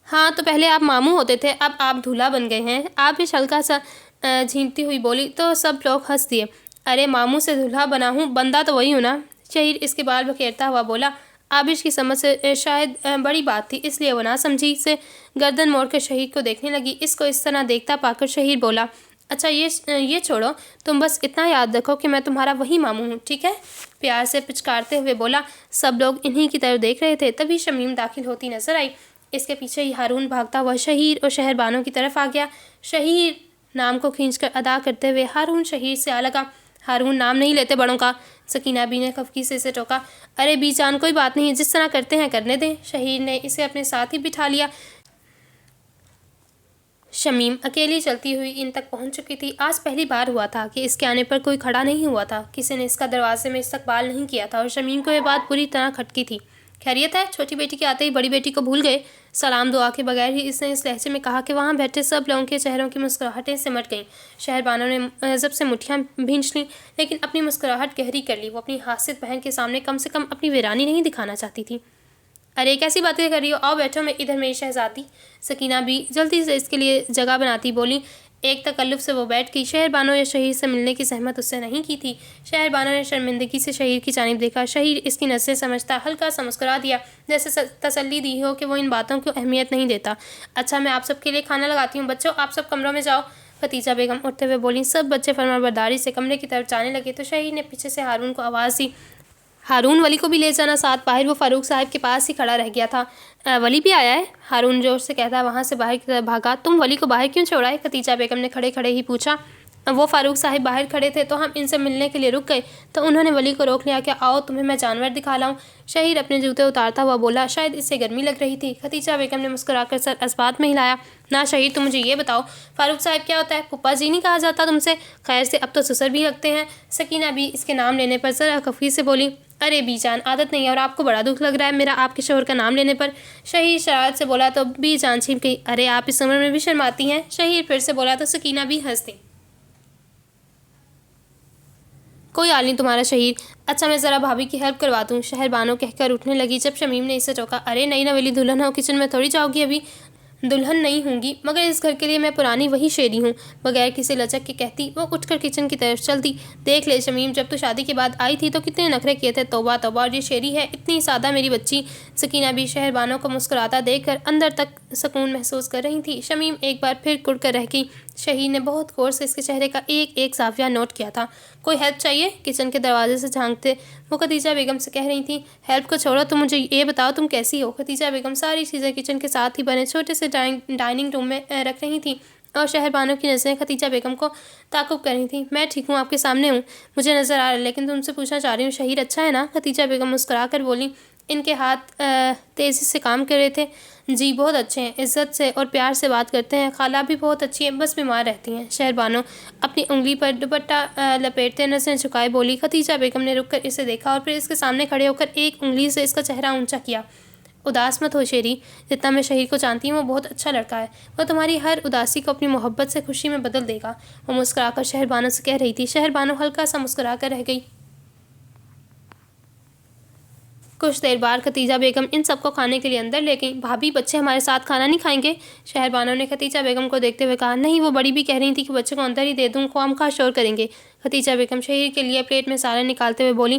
Speaker 1: ہاں تو پہلے آپ ماموں ہوتے تھے، اب آپ دولہا بن گئے ہیں۔ آبش ہلکا سا جھینکتی ہوئی بولی تو سب لوگ ہنس دیے۔ ارے ماموں سے دولہا بنا ہوں، بندہ تو وہی ہوں نا۔ شہیر اس کے بال بکھیرتا ہوا بولا۔ آبش کی سمجھ سے شاید بڑی بات تھی، اس لیے وہ نہ سمجھی سے گردن موڑ کر شہیر کو دیکھنے لگی۔ اس کو اس طرح دیکھتا پا کر شہیر بولا۔ اچھا یہ چھوڑو، تم بس اتنا یاد رکھو کہ میں تمہارا وہی ماموں ہوں، ٹھیک ہے؟ پیار سے پچکارتے ہوئے بولا۔ سب لوگ انہی کی طرف دیکھ رہے تھے، تبھی شمیم داخل ہوتی نظر آئی۔ اس کے پیچھے ہی ہارون بھاگتا ہوا شہیر اور شہر بانو کی طرف آ گیا۔ شہیر نام کو کھینچ کر ادا کرتے ہوئے ہارون شہیر سے آ لگا۔ ہارون نام نہیں لیتے بڑوں کا۔ سکینہ بی نے خفگی سے اسے ٹوکا۔ ارے بی جان کوئی بات نہیں، جس طرح کرتے ہیں کرنے دیں۔ شہیر نے اسے اپنے ساتھ ہی بٹھا لیا۔ شمیم اکیلی چلتی ہوئی ان تک پہنچ چکی تھی۔ آج پہلی بار ہوا تھا کہ اس کے آنے پر کوئی کھڑا نہیں ہوا تھا، کسی نے اس کا دروازے میں استقبال نہیں کیا تھا، اور شمیم کو یہ بات بری طرح کھٹکی تھی۔ خیریت ہے؟ چھوٹی بیٹی کے آتے ہی بڑی بیٹی کو بھول گئے؟ سلام دعا کے بغیر ہی اس نے اس لہجے میں کہا کہ وہاں بیٹھے سب لوگوں کے چہروں کی مسکراہٹیں سمٹ گئیں۔ شہر بانو نے غضب سے مٹھیاں بھینچ لیں، لیکن اپنی مسکراہٹ گہری کر لی۔ وہ اپنی حاسد بہن کے سامنے کم سے کم اپنی ویرانی نہیں دکھانا چاہتی تھی۔ ارے کیسی باتیں کر رہی ہو؟ آؤ بیٹھو میں ادھر میری شہزادی۔ سکینہ بھی جلدی سے اس کے لیے جگہ بناتی بولی۔ ایک تکلف سے وہ بیٹھ گئی۔ شہر بانو یا شہیر سے ملنے کی زحمت اس سے نہیں کی تھی۔ شہر بانو نے شرمندگی سے شہیر کی جانب دیکھا۔ شہیر اس کی نظریں سمجھتا ہلکا سا مسکرا دیا، جیسے تسلی دی ہو کہ وہ ان باتوں کو اہمیت نہیں دیتا۔ اچھا میں آپ سب کے لیے کھانا لگاتی ہوں، بچوں آپ سب کمروں میں جاؤ۔ ختیجہ بیگم اٹھتے ہوئے بولیں۔ سب بچے فرمانبرداری سے کمرے کی طرف جانے لگے تو شہیر نے پیچھے سے ہارون کو آواز دی۔ ہارون ولی کو بھی لے جانا ساتھ، باہر وہ فاروق صاحب کے پاس ہی کھڑا رہ گیا تھا۔ ولی بھی آیا ہے؟ ہارون جوش سے کہتا وہاں سے باہر کی طرف بھاگا۔ تم ولی کو باہر کیوں چھوڑا ہے؟ ختیجہ بیگم نے کھڑے کھڑے ہی پوچھا۔ وہ فاروق صاحب باہر کھڑے تھے تو ہم ان سے ملنے کے لیے رک گئے، تو انہوں نے ولی کو روک لیا کہ آؤ تمہیں میں جانور دکھا لاؤں۔ شہیر اپنے جوتے اتارتا ہوا بولا۔ شاید اس سے گرمی لگ رہی تھی۔ ختیجہ بیگم نے مسکرا کر سر اسبات میں ہلایا۔ نہ شہیر تم مجھے یہ بتاؤ، فاروق صاحب کیا ہوتا ہے؟ پھپھا جی نہیں کہا جاتا تم سے؟ خیر سے اب تو سسر بھی لگتے ہیں۔ سکینہ بھی اس کے نام لینے پر ذرا خفگی سے بولی۔ ارے بی جان عادت نہیں ہے، اور آپ کو بڑا دکھ لگ رہا ہے میرا آپ کے شوہر کا نام لینے پر؟ شہیر شرارت سے بولا تو بی جان چھینک گئی۔ ارے آپ اس عمر میں بھی شرماتی ہیں؟ شہیر پھر سے بولا تو سکینہ بھی ہنس دی۔ کوئی حال نہیں تمہارا شہیر۔ اچھا میں ذرا بھابھی کی ہیلپ کروا دوں، شہر بانو کہہ کر اٹھنے لگی جب شمیم نے اسے ٹوکا۔ ارے نئی نویلی دلہن ہو، کچن میں تھوڑی جاؤ گی ابھی؟ دلہن نہیں ہوں گی، مگر اس گھر کے لیے میں پرانی وہی شیری ہوں، بغیر کسی لچک کے کہتی وہ اٹھ کر کچن کی طرف چل دی۔ دیکھ لے شمیم، جب تو شادی کے بعد آئی تھی تو کتنے نخرے کیے تھے، توبہ توبہ، اور یہ شیری ہے اتنی سادہ میری بچی۔ سکینہ بھی شہر بانو کو مسکراتا دیکھ کر اندر تک سکون محسوس کر رہی تھی۔ شمیم ایک بار پھر کڑ کر رہ گئی۔ شہیر نے بہت غور سے اس کے چہرے کا ایک ایک زاویہ نوٹ کیا تھا۔ کوئی ہیلپ چاہیے؟ کچن کے دروازے سے جھانکتے وہ ختیجہ بیگم سے کہہ رہی تھیں۔ ہیلپ کو چھوڑو، تم مجھے یہ بتاؤ تم کیسی ہو؟ ختیجہ بیگم ساری چیزیں کچن کے ساتھ ہی بنے چھوٹے سے ڈائننگ روم میں رکھ رہی تھیں، اور شہر بانو کی نظریں ختیجہ بیگم کو تعقب کر رہی تھیں۔ میں ٹھیک ہوں، آپ کے سامنے ہوں، مجھے نظر آ رہا ہے، لیکن تم سے پوچھنا چاہ رہی ہوں شہیر اچھا ہے نا؟ ختیجہ بیگم مسکرا کر بولی۔ ان کے ہاتھ تیزی سے کام کر رہے تھے۔ جی بہت اچھے ہیں، عزت سے اور پیار سے بات کرتے ہیں، خالہ بھی بہت اچھی ہیں، بس بیمار رہتی ہیں۔ شہر بانو اپنی انگلی پر دوپٹہ لپیٹتے نظریں جھکائے بولی۔ ختیجہ بیگم نے رک کر اسے دیکھا اور پھر اس کے سامنے کھڑے ہو کر ایک انگلی سے اس کا چہرہ اونچا کیا۔ اداس مت ہو شیری، جتنا میں شہیر کو جانتی ہوں وہ بہت اچھا لڑکا ہے، وہ تمہاری ہر اداسی کو اپنی محبت سے خوشی میں بدل دے گا، وہ مسکرا کر شہر بانو سے کہہ رہی تھی۔ شہر بانو ہلکا سا مسکرا کر رہ گئی۔ کچھ دیر بعد ختیجہ بیگم ان سب کو کھانے کے لیے اندر لے گئیں۔ بھابھی بچے ہمارے ساتھ کھانا نہیں کھائیں گے؟ شہر بانو نے ختیجہ بیگم کو دیکھتے ہوئے کہا۔ نہیں، وہ بڑی بھی کہہ رہی تھی کہ بچے کو اندر ہی دے دوں، خواہ مخواہ شور کریں گے۔ ختیجہ بیگم شہیر کے لیے پلیٹ میں سالن نکالتے ہوئے بولی۔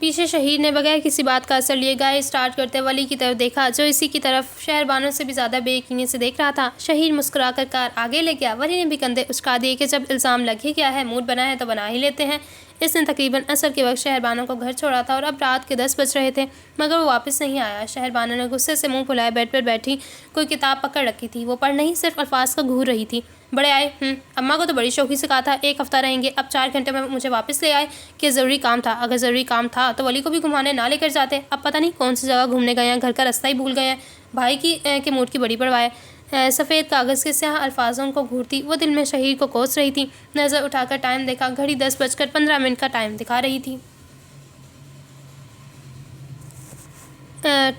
Speaker 1: پیچھے شہیر نے بغیر کسی بات کا اثر لیے گائے اسٹارٹ کرتے ولی کی طرف دیکھا جو اسی کی طرف شہربانوں سے بھی زیادہ بے یقینی سے دیکھ رہا تھا۔ شہیر مسکرا کر کار آگے لے گیا۔ ولی نے بھی کندھے اچکا دیے کہ جب الزام لگ ہی گیا ہے، موڈ بنا ہے تو بنا ہی لیتے ہیں۔ اس نے تقریباً عصر کے وقت شہربانوں کو گھر چھوڑا تھا اور اب رات کے 10 بج رہے تھے مگر وہ واپس نہیں آیا۔ شہربانوں نے غصے سے منہ پھلائے بیڈ پر بیٹھی کوئی کتاب پکڑ رکھی تھی، وہ پڑھ نہیں صرف الفاظ کا گھور رہی تھی۔ بڑے آئے اماں کو تو بڑی شوخی سے کہا تھا 1 ہفتہ رہیں گے، اب 4 گھنٹے میں مجھے واپس لے آئے کہ ضروری کام تھا۔ اگر ضروری کام تھا تو ولی کو بھی گھمانے نہ لے کر جاتے، اب پتہ نہیں کون سی جگہ گھومنے گئے ہیں، گھر کا راستہ ہی بھول گئے ہیں۔ بھائی کے موڈ کی بڑی پرواہ ہے۔ سفید کاغذ کے سیاہ الفاظوں کو گھورتی وہ دل میں شہیر کو کوس رہی تھی۔ نظر اٹھا کر ٹائم دیکھا، گھڑی 10:15 کا ٹائم دکھا رہی تھی۔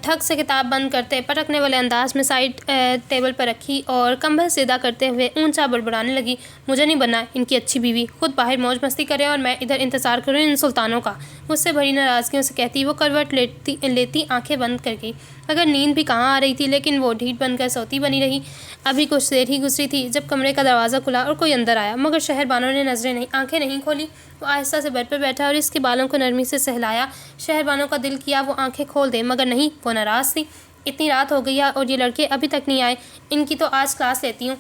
Speaker 1: ٹھگ سے کتاب بند کرتے پٹکنے والے انداز میں سائڈ ٹیبل پر رکھی اور کمبل سیدھا کرتے ہوئے اونچا بڑبڑانے لگی، مجھے نہیں بننا ان کی اچھی بیوی، خود باہر موج مستی کرے اور میں ادھر انتظار کروں ان سلطانوں کا۔ مجھ سے بھری ناراضگیوں سے کہتی وہ کروٹ لیتی آنکھیں بند کر گئی۔ اگر نیند بھی کہاں آ رہی تھی لیکن وہ ڈھیٹ بن کر سوتی بنی رہی۔ ابھی کچھ دیر ہی گزری تھی جب کمرے کا دروازہ کھلا اور کوئی اندر آیا مگر شہربانوں نے آنکھیں نہیں کھولی۔ وہ آہستہ سے بیڈ پر بیٹھا اور اس کے بالوں کو نرمی سے سہلایا۔ شہربانوں کا دل کیا وہ آنکھیں کھول دے مگر نہیں، وہ ناراض تھی۔ اتنی رات ہو گئی ہے اور یہ لڑکے ابھی تک نہیں آئے، ان کی تو آج کلاس لیتی ہوں۔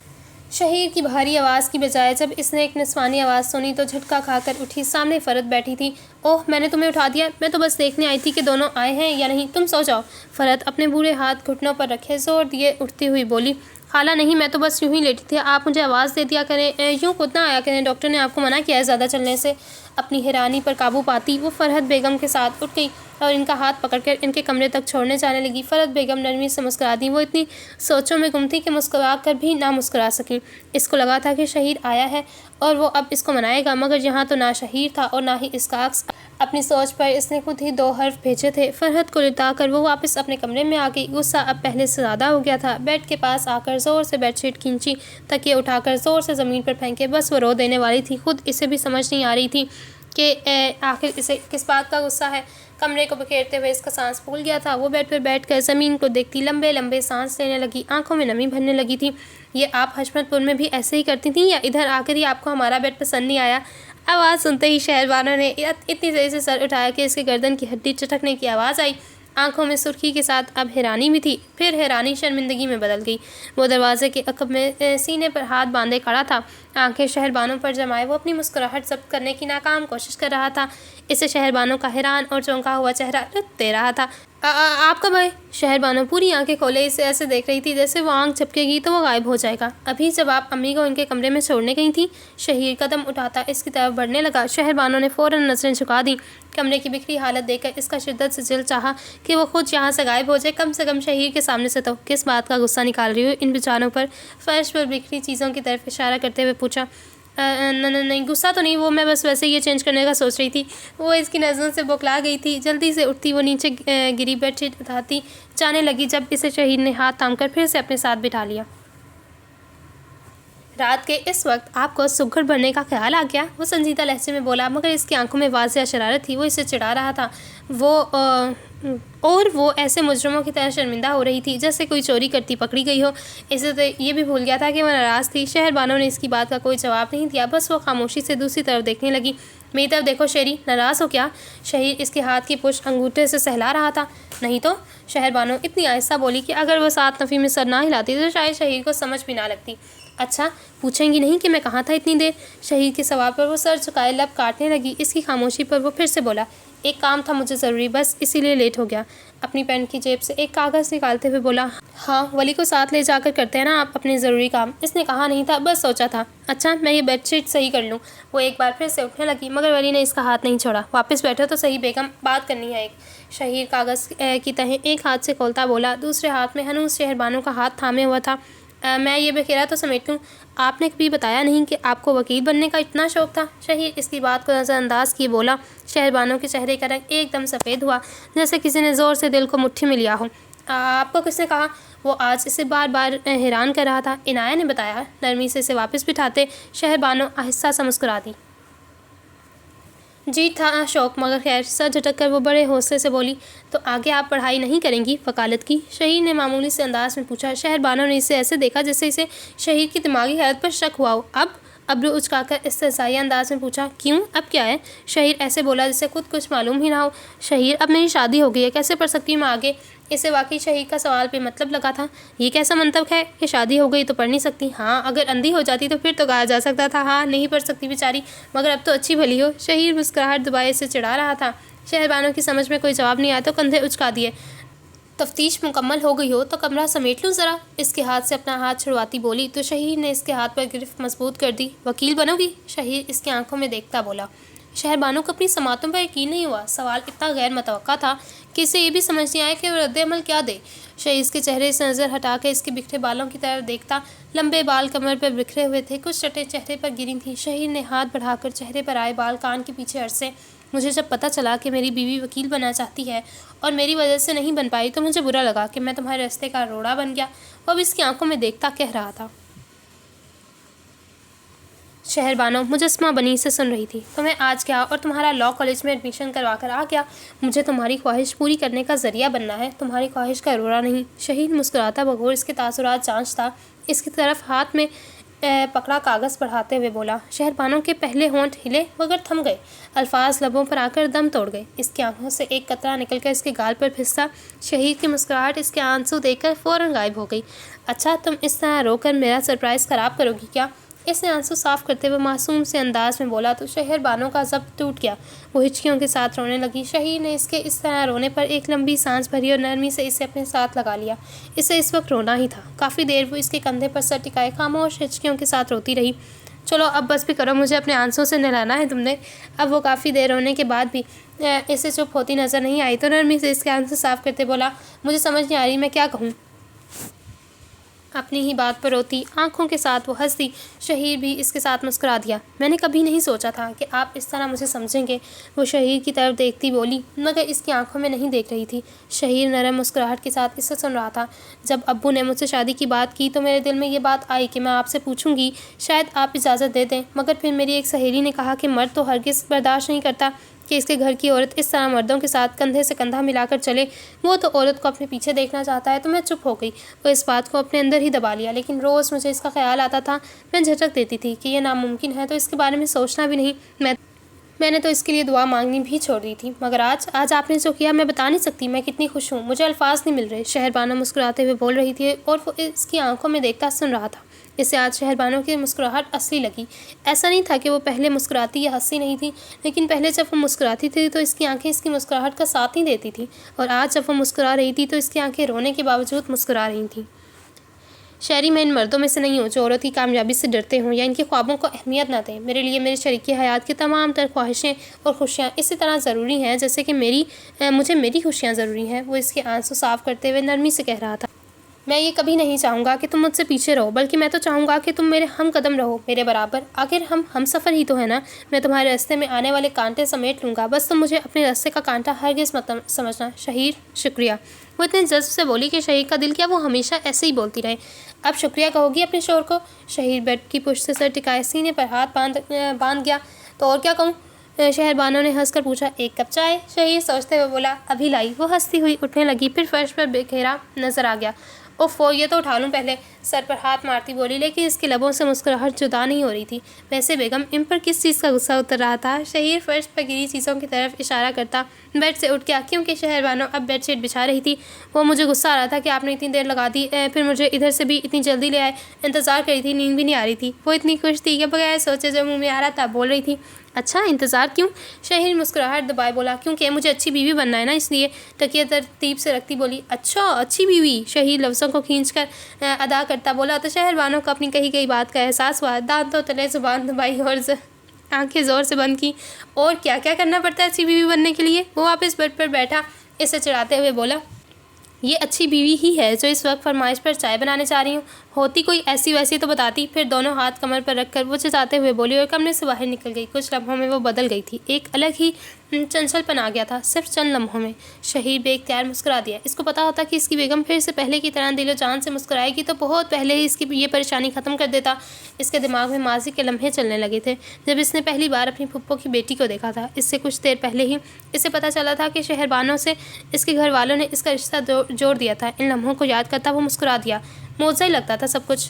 Speaker 1: شہیر کی بھاری آواز کی بجائے جب اس نے ایک نسوانی آواز سنی تو جھٹکا کھا کر اٹھی۔ سامنے فرد بیٹھی تھی۔ اوہ میں نے تمہیں اٹھا دیا، میں تو بس دیکھنے آئی تھی کہ دونوں آئے ہیں یا نہیں، تم سو جاؤ۔ فرد اپنے بوڑھے ہاتھ گھٹنوں پر رکھے زور دیے اٹھتی ہوئی بولی، خالہ نہیں، میں تو بس یوں ہی لیٹی تھی، آپ مجھے آواز دے دیا کریں، یوں خود نہ آیا کریں، ڈاکٹر نے آپ کو منع کیا ہے زیادہ چلنے سے۔ اپنی حیرانی پر قابو پاتی وہ فرحت بیگم کے ساتھ اٹھ گئی اور ان کا ہاتھ پکڑ کر ان کے کمرے تک چھوڑنے جانے لگی۔ فرحت بیگم نرمی سے مسکرا دیں، وہ اتنی سوچوں میں گم تھی کہ مسکرا کر بھی نہ مسکرا سکیں۔ اس کو لگا تھا کہ شہیر آیا ہے اور وہ اب اس کو منائے گا مگر یہاں تو نہ شہیر تھا اور نہ ہی اس کا عکس۔ اپنی سوچ پر اس نے خود ہی 2 حرف بھیجے تھے۔ فرحت کو لٹا کر وہ واپس اپنے کمرے میں آ گئی۔ غصہ اب پہلے سے زیادہ ہو گیا تھا۔ بیڈ کے پاس آ کر زور سے بیڈ شیٹ کھینچی، تکیے اٹھا کر زور سے زمین پر پھینکے، بس وہ رو دینے والی تھی۔ خود اسے بھی سمجھ نہیں آ رہی تھی کہ آخر اسے کس بات کا غصہ ہے۔ کمرے کو بکھیرتے ہوئے اس کا سانس پھول گیا تھا۔ وہ بیڈ پر بیٹھ کر زمین کو دیکھتی لمبے لمبے سانس لینے لگی، آنکھوں میں نمی بھرنے لگی تھی۔ یہ آپ حشمت پور میں بھی ایسے ہی کرتی تھیں یا ادھر آ کر ہی آپ کو ہمارا بیڈ پسند نہیں آیا؟ آواز سنتے ہی شہربانوں نے اتنی تیزی سے سر اٹھایا کہ اس کے گردن کی ہڈی چٹکنے کی آواز آئی۔ آنکھوں میں سرخی کے ساتھ اب حیرانی بھی تھی، پھر حیرانی شرمندگی میں بدل گئی۔ وہ دروازے کے عقب میں سینے پر ہاتھ باندھے کھڑا تھا، آنکھیں شہربانوں پر جمائے وہ اپنی مسکراہٹ ضبط کرنے کی ناکام کوشش کر رہا تھا۔ اسے شہربانوں کا حیران اور چونکا ہوا چہرہ لطف دے رہا تھا۔ آپ کب آئے؟ شہربانو پوری آنکھیں کھولے اسے ایسے دیکھ رہی تھی جیسے وہ آنکھ جھپکے گی تو وہ غائب ہو جائے گا۔ ابھی جب آپ امی کو ان کے کمرے میں چھوڑنے گئی تھیں۔ شہیر قدم اٹھاتا اس کی طرف بڑھنے لگا۔ شہربانو نے فوراً نظریں جھکا دیں۔ کمرے کی بکھری حالت دیکھ کر اس کا شدت سے دل چاہا کہ وہ خود یہاں سے غائب ہو جائے، کم سے کم شہیر کے سامنے سے تو۔ کس بات کا غصہ نکال رہی ہو ان بیچاروں پر؟ فرش پر بکھری چیزوں کی طرف اشارہ کرتے ہوئے پوچھا۔ نہیں غصہ تو نہیں، وہ میں بس ویسے یہ چینج کرنے کا سوچ رہی تھی۔ وہ اس کی نظروں سے بوکھلا گئی تھی۔ جلدی سے اٹھتی وہ نیچے گری بیڈ شیٹ اٹھاتی جانے لگی جب اسے شہیر نے ہاتھ تھام کر پھر سے اپنے ساتھ بٹھا لیا۔ رات کے اس وقت آپ کو سگڑ بھرنے کا خیال آ گیا؟ وہ سنجیدہ لہجے میں بولا مگر اس کی آنکھوں میں واضح شرارت تھی۔ وہ اسے چڑھا رہا تھا اور وہ ایسے مجرموں کی طرح شرمندہ ہو رہی تھی جیسے کوئی چوری کرتی پکڑی گئی ہو۔ اسے تو یہ بھی بھول گیا تھا کہ وہ ناراض تھی۔ شہربانو نے اس کی بات کا کوئی جواب نہیں دیا، بس وہ خاموشی سے دوسری طرف دیکھنے لگی۔ میری طرف دیکھو شیری، ناراض ہو کیا؟ شہیر اس کے ہاتھ کی پشت انگوٹھے سے سہلا رہا تھا۔ نہیں تو، شہربانو اتنی آہستہ بولی کہ اگر وہ سات نفی میں سر نہ ہلاتی تو شاید شہیر کو سمجھ بھی نہ لگتی۔ اچھا پوچھیں گی نہیں کہ میں کہاں تھا اتنی دیر؟ شہیر کے سوال پر وہ سر جھکائے لب کاٹنے لگی۔ اس کی خاموشی پر وہ پھر سے بولا، ایک کام تھا مجھے ضروری، بس اسی لیے لیٹ ہو گیا۔ اپنی پینٹ کی جیب سے ایک کاغذ نکالتے ہوئے بولا، ہاں ولی کو ساتھ لے جا کر کرتے ہیں نا آپ اپنے ضروری کام؟ اس نے کہا نہیں تھا، بس سوچا تھا۔ اچھا میں یہ بیڈ شیٹ صحیح کر لوں؟ وہ ایک بار پھر سے اٹھنے لگی مگر ولی نے اس کا ہاتھ نہیں چھوڑا۔ واپس بیٹھو تو صحیح بیگم، بات کرنی ہے ایک۔ شہیر کاغذ کی تہیں ایک ہاتھ سے کھولتا بولا، دوسرے ہاتھ میں ہنوز شہربانو کا ہاتھ تھامے ہوا تھا۔ میں یہ بکھیرا تو سمیٹ لوں۔ آپ نے کبھی بتایا نہیں کہ آپ کو وکیل بننے کا اتنا شوق تھا؟ شہیر اس کی بات کو نظر انداز کیے بولا۔ شہربانو کے چہرے کا رنگ ایک دم سفید ہوا جیسے کسی نے زور سے دل کو مٹھی میں لیا ہو۔ آپ کو کس نے کہا؟ وہ آج اسے بار بار حیران کر رہا تھا۔ عنایہ نے بتایا۔ نرمی سے اسے واپس بٹھاتے شہربانو آہستہ سا مسکرا دی۔ جی تھا شوق مگر خیر، سر جھٹک کر وہ بڑے حوصلے سے بولی، تو آگے آپ پڑھائی نہیں کریں گی وکالت کی؟ شہیر نے معمولی سے انداز میں پوچھا۔ شہربانو نے اسے ایسے دیکھا جیسے اسے شہیر کی دماغی حالت پر شک ہوا ہو۔ ابرو اچکا کر استحصائی انداز میں پوچھا، کیوں اب کیا ہے؟ شہیر ایسے بولا جسے خود کچھ معلوم ہی نہ ہو۔ شہیر، اب میری شادی ہو گئی ہے، کیسے پڑھ سکتی ہوں میں آگے؟ اسے واقعی شہیر کا سوال بے مطلب لگا تھا۔ یہ کیسا منطق ہے کہ شادی ہو گئی تو پڑھ نہیں سکتی؟ ہاں اگر اندھی ہو جاتی تو پھر تو کہا جا سکتا تھا ہاں نہیں پڑھ سکتی بیچاری، مگر اب تو اچھی بھلی ہو۔ شہیر مسکراہٹ دبائے اسے چڑھا رہا تھا۔ شہر بانو کی سمجھ میں کوئی جواب نہیں آیا تو کندھے اچکا دیے۔ تفتیش مکمل ہو گئی ہو تو کمرہ سمیٹ لوں ذرا؟ اس کے ہاتھ سے اپنا ہاتھ چھڑواتی بولی تو شہیر نے اس کے ہاتھ پر گرفت مضبوط کر دی۔ وکیل بنو گی؟ شہیر اس کی آنکھوں میں دیکھتا بولا۔ شہر بانو کو اپنی سماعتوں پر یقین نہیں ہوا۔ سوال اتنا غیر متوقع تھا کہ اسے یہ بھی سمجھ نہیں آیا کہ وہ رد عمل کیا دے۔ شہیر اس کے چہرے سے نظر ہٹا کے اس کے بکھرے بالوں کی طرف دیکھتا۔ لمبے بال کمر پر بکھرے ہوئے تھے، کچھ رٹیں چہرے پر گری تھیں۔ شہیر نے ہاتھ بڑھا کر چہرے پر آئے بال کان کے پیچھے عرصے۔ مجھے جب پتہ چلا کہ میری بیوی وکیل بننا چاہتی ہے اور میری وجہ سے نہیں بن پائی تو مجھے برا لگا کہ میں تمہارے راستے کا روڑا بن گیا۔ وہ اب اس کی آنکھوں میں دیکھتا کہہ رہا تھا۔ شہر بانو مجسمہ بنی سے سن رہی تھی۔ تمہیں آج کیا اور تمہارا لاء کالج میں ایڈمیشن کروا کر آ گیا۔ مجھے تمہاری خواہش پوری کرنے کا ذریعہ بننا ہے، تمہاری خواہش کا روڑا نہیں۔ شہیر مسکراتا بغور اس کے تاثرات جانچتا اس کی طرف ہاتھ میں پکڑا کاغذ بڑھاتے ہوئے بولا۔ شہر بانو کے پہلے ہونٹ ہلے مگر تھم گئے، الفاظ لبوں پر آ کر دم توڑ گئے۔ اس کی آنکھوں سے ایک قطرہ نکل کر اس کے گال پر پھسلا۔ شہیر کی مسکراہٹ اس کے آنسو دیکھ کر فوراً غائب ہو گئی۔ اچھا تم اس طرح رو کر میرا سرپرائز خراب کرو گی کیا؟ اس نے آنسو صاف کرتے ہوئے معصوم سے انداز میں بولا تو شہر بانو کا ضبط ٹوٹ گیا۔ وہ ہچکیوں کے ساتھ رونے لگی۔ شہیر نے اس کے اس طرح رونے پر ایک لمبی سانس بھری اور نرمی سے اسے اپنے ساتھ لگا لیا۔ اسے اس وقت رونا ہی تھا۔ کافی دیر وہ اس کے کندھے پر سر ٹکائے خاموش ہچکیوں کے ساتھ روتی رہی۔ چلو اب بس بھی کرو، مجھے اپنے آنسوں سے نہلانا ہے تم نے۔ اب وہ کافی دیر رونے کے بعد بھی اسے چپ ہوتی نظر نہیں آئی تو نرمی سے اس کے آنسو صاف کرتے بولا، مجھے سمجھ نہیں آ رہی میں کیا کہوں۔ اپنی ہی بات پر روتی آنکھوں کے ساتھ وہ ہنس دی۔ شہیر بھی اس کے ساتھ مسکرا دیا۔ میں نے کبھی نہیں سوچا تھا کہ آپ اس طرح مجھے سمجھیں گے، وہ شہیر کی طرف دیکھتی بولی مگر اس کی آنکھوں میں نہیں دیکھ رہی تھی۔ شہیر نرم مسکراہٹ کے ساتھ اسے سن رہا تھا۔ جب ابو نے مجھ سے شادی کی بات کی تو میرے دل میں یہ بات آئی کہ میں آپ سے پوچھوں گی، شاید آپ اجازت دے دیں، مگر پھر میری ایک سہیلی نے کہا کہ مرد تو ہرگز برداشت نہیں کرتا کہ اس کے گھر کی عورت اس طرح مردوں کے ساتھ کندھے سے کندھا ملا کر چلے، وہ تو عورت کو اپنے پیچھے دیکھنا چاہتا ہے۔ تو میں چپ ہو گئی۔ وہ اس بات کو اپنے اندر ہی دبا لیا، لیکن روز مجھے اس کا خیال آتا تھا۔ میں جھٹک دیتی تھی کہ یہ ناممکن ہے تو اس کے بارے میں سوچنا بھی نہیں۔ میں نے تو اس کے لیے دعا مانگنی بھی چھوڑ دی تھی، مگر آج آپ نے جو کیا میں بتا نہیں سکتی میں کتنی خوش ہوں، مجھے الفاظ نہیں مل رہے۔ شہر بانو مسکراتے ہوئے بول رہی تھی اور وہ اس کی آنکھوں میں دیکھتا سن رہا تھا۔ اسے آج شہر بانو کی مسکراہٹ اصلی لگی۔ ایسا نہیں تھا کہ وہ پہلے مسکراتی یا ہنسی نہیں تھی، لیکن پہلے جب وہ مسکراتی تھی تو اس کی آنکھیں اس کی مسکراہٹ کا ساتھ نہیں دیتی تھیں، اور آج جب وہ مسکرا رہی تھی تو اس کی آنکھیں رونے کے باوجود مسکرا رہی تھیں۔ شہری میں ان مردوں میں سے نہیں ہوں جو عورت کی کامیابی سے ڈرتے ہوں یا ان کے خوابوں کو اہمیت نہ دیں۔ میرے لیے میرے شریک حیات کی تمام تر خواہشیں اور خوشیاں اسی طرح ضروری ہیں جیسے کہ مجھے میری خوشیاں ضروری ہیں۔ وہ اس کے آنسو صاف کرتے ہوئے نرمی سے کہہ رہا تھا۔ میں یہ کبھی نہیں چاہوں گا کہ تم مجھ سے پیچھے رہو، بلکہ میں تو چاہوں گا کہ تم میرے ہم قدم رہو، میرے برابر۔ آخر ہم سفر ہی تو ہے نا۔ میں تمہارے راستے میں آنے والے کانٹے سمیٹ لوں گا، بس تم مجھے اپنے راستے کا کانٹا ہرگز مت سمجھنا۔ شہیر شکریہ، وہ اتنے جذب سے بولی کہ شہیر کا دل کیا وہ ہمیشہ ایسے ہی بولتی رہے۔ اب شکریہ کہو گی اپنے شوہر کو؟ شہیر بیڈ کی پشت سے سر ٹکائے سینے پر ہاتھ باندھ گیا۔ تو اور کیا کہوں؟ شہر بانو نے ہنس کر پوچھا۔ ایک کپ چائے؟ شہیر سوچتے ہوئے بولا، ابھی لائی۔ وہ ہنستی ہوئی اٹھنے لگی، پھر فرش پر بکھیرا نظر آ گیا۔ اوفو، یہ تو اٹھا لوں پہلے، سر پر ہاتھ مارتی بولی، لیکن اس کے لبوں سے مسکراہٹ جدا نہیں ہو رہی تھی۔ ویسے بیگم ان پر کس چیز کا غصہ اتر رہا تھا؟ شہیر فرش پر گری چیزوں کی طرف اشارہ کرتا بیڈ سے اٹھ گیا، کیونکہ شہر بانو اب بیڈ شیٹ بچھا رہی تھی۔ وہ مجھے غصہ آ رہا تھا کہ آپ نے اتنی دیر لگا دی، پھر مجھے ادھر سے بھی اتنی جلدی لے آئے، انتظار کری تھی، نیند بھی نہیں آ رہی تھی۔ وہ اتنی خوش تھی کہ بغیر سوچے جو منہ میں آ رہا تھا بول رہی تھی۔ اچھا انتظار کیوں؟ شہیر مسکراہٹ دبائے بولا، کیونکہ مجھے اچھی بیوی بننا ہے نا، اس لیے۔ تکیہ ترتیب سے رکھتی بولی، اچھا اچھی بیوی؟ شہیر لفظوں کو کھینچ کر ادا کرتا بولا تو شہر بانو کو اپنی کہی گئی بات کا احساس ہوا۔ دانتوں تلے زبان دبائی اور آنکھیں زور سے بند کی۔ اور کیا کیا کرنا پڑتا ہے اچھی بیوی بننے کے لیے؟ وہ واپس بیڈ پر بیٹھا اسے چڑھاتے ہوئے بولا، یہ اچھی بیوی ہی ہے جو اس وقت فرمائش پر چائے بنانے جا رہی ہوں، ہوتی کوئی ایسی ویسی تو بتاتی۔ پھر دونوں ہاتھ کمر پر رکھ کر وہ چچاتے ہوئے بولی اور کمرے سے باہر نکل گئی۔ کچھ لمحوں میں وہ بدل گئی تھی، ایک الگ ہی چنچل پن آ گیا تھا صرف چند لمحوں میں۔ شہیر بے اختیار مسکرا دیا۔ اس کو پتا ہوتا کہ اس کی بیگم پھر سے پہلے کی طرح دل و جان سے مسکرائے گی تو بہت پہلے ہی اس کی یہ پریشانی ختم کر دیتا۔ اس کے دماغ میں ماضی کے لمحے چلنے لگے تھے جب اس نے پہلی بار اپنی پھپھو کی بیٹی کو دیکھا تھا۔ اس سے کچھ دیر پہلے ہی اسے پتا چلا تھا کہ شہر بانو سے اس کے گھر والوں نے اس کا رشتہ جوڑ دیا تھا۔ ان لمحوں کو یاد کرتا وہ مسکرا دیا۔ معجزہ ہی لگتا تھا سب کچھ۔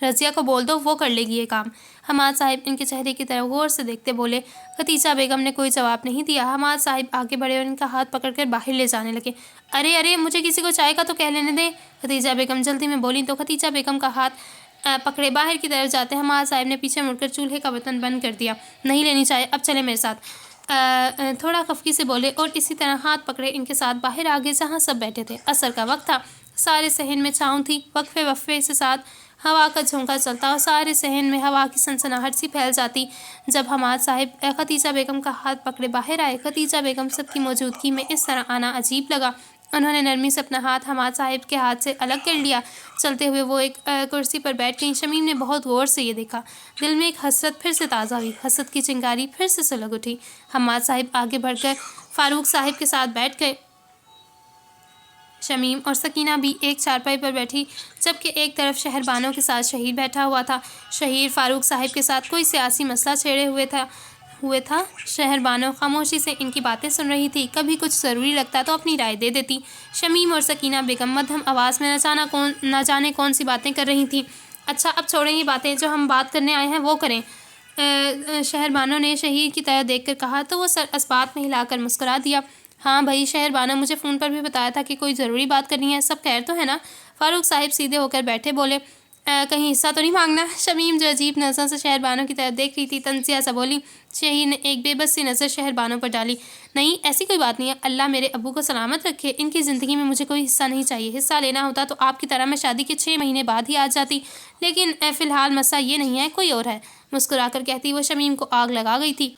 Speaker 1: رضیہ کو بول دو، وہ کر لے گی یہ کام۔ حماد صاحب ان کے چہرے کی طرف غور سے دیکھتے بولے۔ خدیجہ بیگم نے کوئی جواب نہیں دیا۔ حماد صاحب آگے بڑھے اور ان کا ہاتھ پکڑ کر باہر لے جانے لگے۔ ارے مجھے کسی کو چائے کا تو کہہ لینے دیں، خدیجہ بیگم جلدی میں بولی تو خدیجہ بیگم کا ہاتھ پکڑے باہر کی طرف جاتے حماد صاحب نے پیچھے مڑ کر چولہے کا برتن بند کر دیا۔ نہیں لینی چائے، اب چلے میرے ساتھ، تھوڑا خفگی سے بولے اور اسی طرح ہاتھ پکڑے ان کے ساتھ باہر آگے جہاں سب بیٹھے تھے۔ عصر کا وقت تھا، سارے صحن میں چھاؤں تھی، وقفے سے ساتھ ہوا کا جھونکا چلتا اور سارے صحن میں ہوا کی سنسناہٹ سی پھیل جاتی۔ جب حماد صاحب خدیجہ بیگم کا ہاتھ پکڑے باہر آئے، خدیجہ بیگم سب کی موجودگی میں اس طرح آنا عجیب لگا۔ انہوں نے نرمی سے اپنا ہاتھ حماد صاحب کے ہاتھ سے الگ کر لیا۔ چلتے ہوئے وہ ایک کرسی پر بیٹھ گئیں۔ شمیم نے بہت غور سے یہ دیکھا۔ دل میں ایک حسرت پھر سے تازہ ہوئی، حسد کی چنگاری پھر سے سلگ اٹھی۔ حماد صاحب آگے بڑھ کر فاروق صاحب کے ساتھ بیٹھ گئے۔ شمیم اور سکینہ بھی ایک چارپائی پر بیٹھی، جبکہ ایک طرف شہر بانوں کے ساتھ شہیر بیٹھا ہوا تھا۔ شہیر فاروق صاحب کے ساتھ کوئی سیاسی مسئلہ چھیڑے ہوئے تھا۔ شہر بانو خاموشی سے ان کی باتیں سن رہی تھی، کبھی کچھ ضروری لگتا تو اپنی رائے دے دیتی۔ شمیم اور سکینہ بیگم مدھم آواز میں نہ جانے کون سی باتیں کر رہی تھیں۔ اچھا اب چھوڑیں یہ باتیں، جو ہم بات کرنے آئے ہیں وہ کریں، شہر بانو نے شہیر کی طرف دیکھ کر کہا تو وہ سر اس بات میں ہلا کر مسکرا دیا۔ ہاں بھائی شہر بانو، مجھے فون پر بھی بتایا تھا کہ کوئی ضروری بات کرنی ہے، سب خیر تو ہے نا؟ فاروق صاحب سیدھے ہو کر بیٹھے بولے۔ کہیں حصہ تو نہیں مانگنا؟ شمیم جو عجیب نظروں سے شہر بانو کی طرف دیکھ رہی تھی تنزیہ سا بولی۔ شہیر نے ایک بے بس سی نظر شہر بانو پر ڈالی۔ نہیں ایسی کوئی بات نہیں ہے، اللہ میرے ابو کو سلامت رکھے، ان کی زندگی میں مجھے کوئی حصہ نہیں چاہیے، حصہ لینا ہوتا تو آپ کی طرح میں شادی کے 6 مہینے بعد ہی آ جاتی، لیکن فی الحال مسئلہ یہ نہیں ہے، کوئی اور ہے، مسکرا کر کہتی وہ شمیم کو آگ لگا گئی تھی۔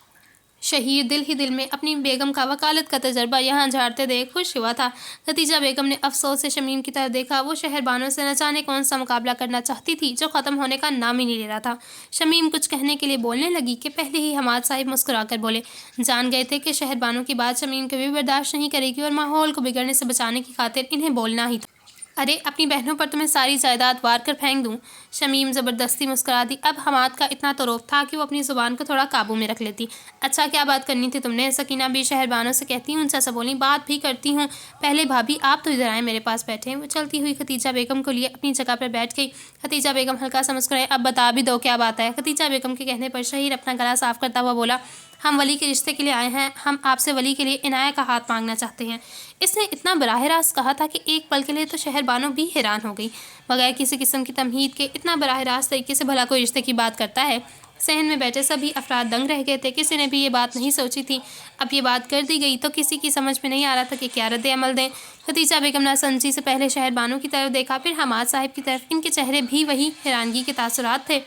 Speaker 1: شہیر دل ہی دل میں اپنی بیگم کا وکالت کا تجربہ یہاں جھاڑتے دیکھ خوش ہوا تھا۔ خدیجہ بیگم نے افسوس سے شمیم کی طرف دیکھا، وہ شہر بانو سے نہ جانے کون سا مقابلہ کرنا چاہتی تھی جو ختم ہونے کا نام ہی نہیں لے رہا تھا۔ شمیم کچھ کہنے کے لیے بولنے لگی کہ پہلے ہی حماد صاحب مسکرا کر بولے۔ جان گئے تھے کہ شہر بانو کی بات شمیم کبھی برداشت نہیں کرے گی اور ماحول کو بگڑنے سے بچانے کی خاطر انہیں بولنا ہی تھا۔ ارے اپنی بہنوں پر تمہیں ساری جائیداد وار کر پھینک دوں؟ شمیم زبردستی مسکرا دی۔ اب حماد کا اتنا تو روب تھا کہ وہ اپنی زبان کو تھوڑا قابو میں رکھ لیتی۔ اچھا کیا بات کرنی تھی تم نے؟ سکینہ بھی شہر بانو سے کہتی ہوں اونچا سا بولی۔ بات بھی کرتی ہوں، پہلے بھابھی آپ تو ادھر آئیں، میرے پاس بیٹھے۔ وہ چلتی ہوئی خدیجہ بیگم کو لیے اپنی جگہ پر بیٹھ گئی۔ خدیجہ بیگم ہلکا سا مسکرائے۔ اب بتا بھی دو کیا بات ہے؟ خدیجہ بیگم کے کہنے پر شہیر اپنا گلا صاف کرتا ہوا بولا۔ ہم ولی کے رشتے کے لیے آئے ہیں، ہم آپ سے ولی کے لیے عنایہ کا ہاتھ مانگنا چاہتے ہیں۔ اس نے اتنا براہ راست کہا تھا کہ ایک پل کے لیے تو شہر بانو بھی حیران ہو گئی۔ بغیر کسی قسم کی تمہید کے اتنا براہ راست طریقے سے بھلا کوئی رشتے کی بات کرتا ہے؟ صحن میں بیٹھے سبھی افراد دنگ رہ گئے تھے، کسی نے بھی یہ بات نہیں سوچی تھی۔ اب یہ بات کر دی گئی تو کسی کی سمجھ میں نہیں آ رہا تھا کہ کیا رد عمل دیں۔ خدیجہ بیگم نے سمجھی سے پہلے شہر بانو کی طرف دیکھا، پھر حماد صاحب کی طرف، ان کے چہرے بھی وہی حیرانگی کے تاثرات تھے۔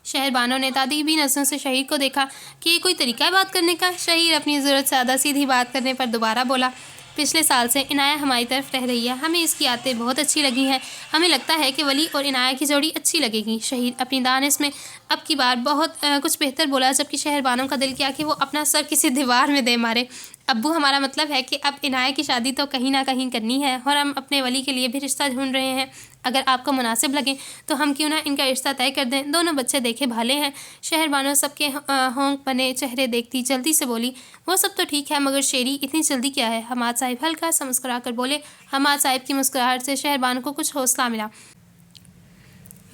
Speaker 1: شہر بانو نے تادیبی نظروں سے شہیر کو دیکھا کہ یہ کوئی طریقہ ہے بات کرنے کا؟ شہیر اپنی ضرورت سے زیادہ سیدھی بات کرنے پر دوبارہ بولا۔ پچھلے سال سے عنایہ ہماری طرف رہ رہی ہے، ہمیں اس کی عادتیں بہت اچھی لگی ہیں، ہمیں لگتا ہے کہ ولی اور عنایہ کی جوڑی اچھی لگے گی۔ شہیر اپنی دانش میں اب کی بار بہت کچھ بہتر بولا، جبکہ شہر بانو کا دل کیا کہ وہ اپنا سر کسی دیوار میں دے مارے۔ ابو ہمارا مطلب ہے کہ اب عنایہ کی شادی تو کہیں نہ کہیں کرنی ہے اور ہم اپنے ولی کے لیے بھی رشتہ ڈھونڈ رہے ہیں، اگر آپ کو مناسب لگے تو ہم کیوں نہ ان کا رشتہ طے کر دیں، دونوں بچے دیکھے بھالے ہیں۔ شہر بانو سب کے ہونک بنے چہرے دیکھتی جلدی سے بولی۔ وہ سب تو ٹھیک ہے مگر شیری اتنی جلدی کیا ہے؟ حماد صاحب ہلکا سا مسکرا کر بولے۔ حماد صاحب کی مسکراہٹ سے شہر بانو کو کچھ حوصلہ ملا۔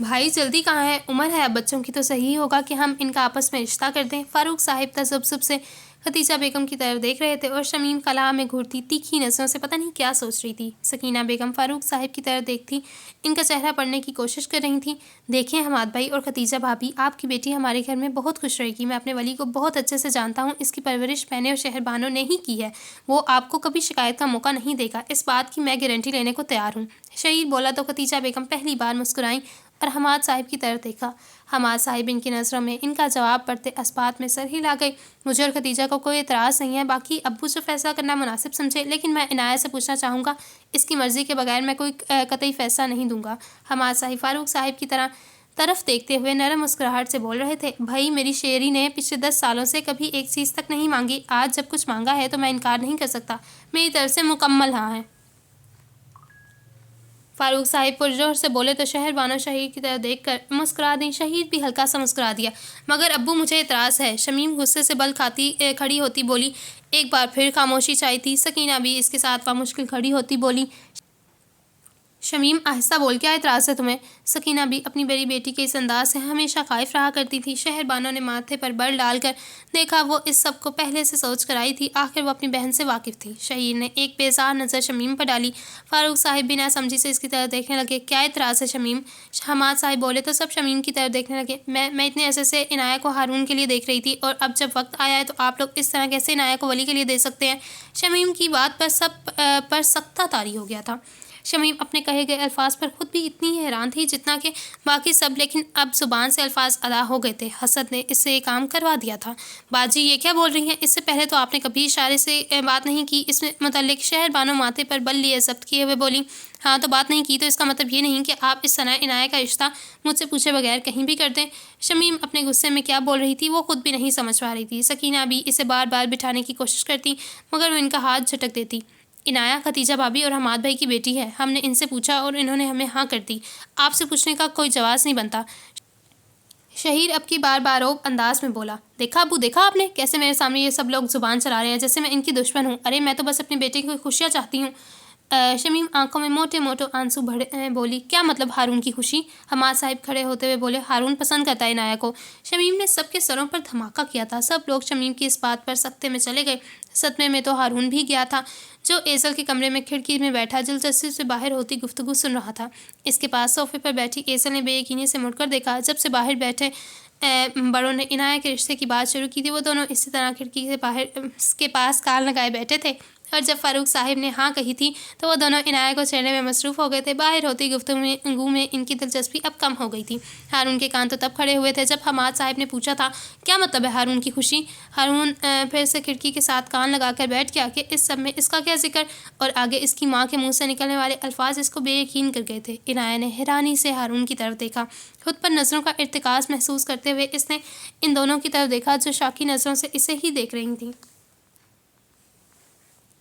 Speaker 1: بھائی جلدی کہاں ہے؟ عمر ہے اب بچوں کی تو صحیح ہوگا کہ ہم ان کا آپس میں رشتہ کر دیں۔ فاروق صاحب تذبذب سے خدیجہ بیگم کی طرف دیکھ رہے تھے اور شمیم کلا میں گھورتی تیکھی نظروں سے پتہ نہیں کیا سوچ رہی تھی۔ سکینہ بیگم فاروق صاحب کی طرف دیکھتی ان کا چہرہ پڑھنے کی کوشش کر رہی تھیں۔ دیکھیں حماد بھائی اور خدیجہ بھابھی، آپ کی بیٹی ہمارے گھر میں بہت خوش رہے گی، میں اپنے ولی کو بہت اچھے سے جانتا ہوں، اس کی پرورش میں نے اور شہر بانو نے ہی کی ہے، وہ آپ کو کبھی شکایت کا موقع نہیں دے گا، اس بات کی میں گارنٹی لینے کو تیار ہوں۔ شہیر بولا تو خدیجہ بیگم پہلی بار مسکرائیں اور حماد صاحب کی طرف دیکھا۔ حماد صاحب ان کی نظروں میں ان کا جواب پڑھتے اس بات میں سر ہلا گئے۔ مجھے اور خدیجہ کو کوئی اعتراض نہیں ہے، باقی ابو جو فیصلہ کرنا مناسب سمجھے، لیکن میں عنایہ سے پوچھنا چاہوں گا، اس کی مرضی کے بغیر میں کوئی قطعی فیصلہ نہیں دوں گا۔ حماد صاحب فاروق صاحب کی طرف دیکھتے ہوئے نرم مسکراہٹ سے بول رہے تھے۔ بھائی میری شیری نے پچھلے 10 سالوں سے کبھی ایک چیز تک نہیں مانگی، آج جب کچھ مانگا ہے تو میں انکار نہیں کر سکتا، میری طرف سے مکمل ہاں ہے۔ فاروق صاحب پرجوش سے بولے تو شہر بانو شہیر کی طرف دیکھ کر مسکرا دیں۔ شہیر بھی ہلکا سا مسکرا دیا۔ مگر ابو مجھے اعتراض ہے۔ شمیم غصے سے بل کھاتی کھڑی ہوتی بولی۔ ایک بار پھر خاموشی چھائی تھی۔ سکینہ بھی اس کے ساتھ مشکل کھڑی ہوتی بولی۔ شمیم آہستہ بول کیا اعتراض ہے تمہیں؟ سکینہ بھی اپنی بڑی بیٹی کے اس انداز سے ہمیشہ خائف رہا کرتی تھی۔ شہر بانو نے ماتھے پر بر ڈال کر دیکھا، وہ اس سب کو پہلے سے سوچ کر آئی تھی، آخر وہ اپنی بہن سے واقف تھی۔ شہیر نے ایک بیزار نظر شمیم پر ڈالی۔ فاروق صاحب بنا سمجھی سے اس کی طرف دیکھنے لگے۔ کیا اعتراض ہے شمیم؟ حماد صاحب بولے تو سب شمیم کی طرف دیکھنے لگے۔ میں اتنے عرصے سے عنایہ کو ہارون کے لیے دیکھ رہی تھی، اور اب جب وقت آیا ہے تو آپ لوگ اس طرح کیسے عنایہ کو ولی کے لیے دے سکتے ہیں؟ شمیم کی بات پر سب پر سکتہ طاری ہو گیا تھا۔ شمیم اپنے کہے گئے الفاظ پر خود بھی اتنی حیران تھی جتنا کہ باقی سب، لیکن اب زبان سے الفاظ ادا ہو گئے تھے۔ حسد نے اس سے یہ کام کروا دیا تھا۔ باجی یہ کیا بول رہی ہیں؟ اس سے پہلے تو آپ نے کبھی اشارے سے بات نہیں کی اس متعلق۔ شہر بانو ماتھے پر بل لیے ضبط کیے ہوئے بولی۔ ہاں تو بات نہیں کی تو اس کا مطلب یہ نہیں کہ آپ اس طرح عنایہ کا رشتہ مجھ سے پوچھے بغیر کہیں بھی کر دیں۔ شمیم اپنے غصے میں کیا بول رہی تھی وہ خود بھی نہیں سمجھ پا رہی تھی۔ سکینہ بھی اسے بار بار بٹھانے کی کوشش کرتی، مگر وہ ان کا ہاتھ جھٹک دیتی۔ عنایہ خدیجہ بھابی اور حماد بھائی کی بیٹی ہے، ہم نے ان سے پوچھا اور انہوں نے ہمیں ہاں کر دی، آپ سے پوچھنے کا کوئی جواز نہیں بنتا۔ شہیر اب کی بار باروب انداز میں بولا۔ دیکھا ابو، دیکھا آپ نے کیسے میرے سامنے یہ سب لوگ زبان چلا رہے ہیں جیسے میں ان کی دشمن ہوں؟ ارے میں تو بس اپنے بیٹے کی خوشیاں چاہتی ہوں۔ شمیم آنکھوں میں موٹے موٹے آنسو بھرے بولی۔ کیا مطلب ہارون کی خوشی؟ حماد صاحب کھڑے ہوتے ہوئے بولے۔ ہارون پسند کرتا ہے عنایہ کو۔ شمیم نے سب کے سروں پر دھماکہ کیا تھا۔ سب لوگ شمیم کی اس بات پر سکتے میں چلے گئے۔ صدمے میں تو ہارون بھی گیا تھا، جو ایزل کے کمرے میں کھڑکی میں بیٹھا دلچسپی سے باہر ہوتی گفتگو سن رہا تھا۔ اس کے پاس صوفے پر بیٹھی ایزل نے بے یقینی سے مڑ کر دیکھا۔ جب سے باہر بیٹھے بڑوں نے عنایہ کے رشتے کی بات شروع کی تھی، وہ دونوں اسی طرح کھڑکی سے باہر کے پاس کان لگائے بیٹھے تھے، اور جب فاروق صاحب نے ہاں کہی تھی تو وہ دونوں عنایہ کو چھیڑنے میں مصروف ہو گئے تھے۔ باہر ہوتی گفتگو میں ان کی دلچسپی اب کم ہو گئی تھی۔ ہارون کے کان تو تب کھڑے ہوئے تھے جب حماد صاحب نے پوچھا تھا، کیا مطلب ہے ہارون کی خوشی؟ ہارون پھر سے کھڑکی کے ساتھ کان لگا کر بیٹھ گیا کہ اس سب میں اس کا کیا ذکر، اور آگے اس کی ماں کے منہ سے نکلنے والے الفاظ اس کو بے یقین کر گئے تھے۔ عنایہ نے حیرانی سے ہارون کی طرف دیکھا۔ خود پر نظروں کا ارتکاز محسوس کرتے ہوئے اس نے ان دونوں کی طرف دیکھا جو شاکی نظروں سے اسے ہی دیکھ رہی تھیں۔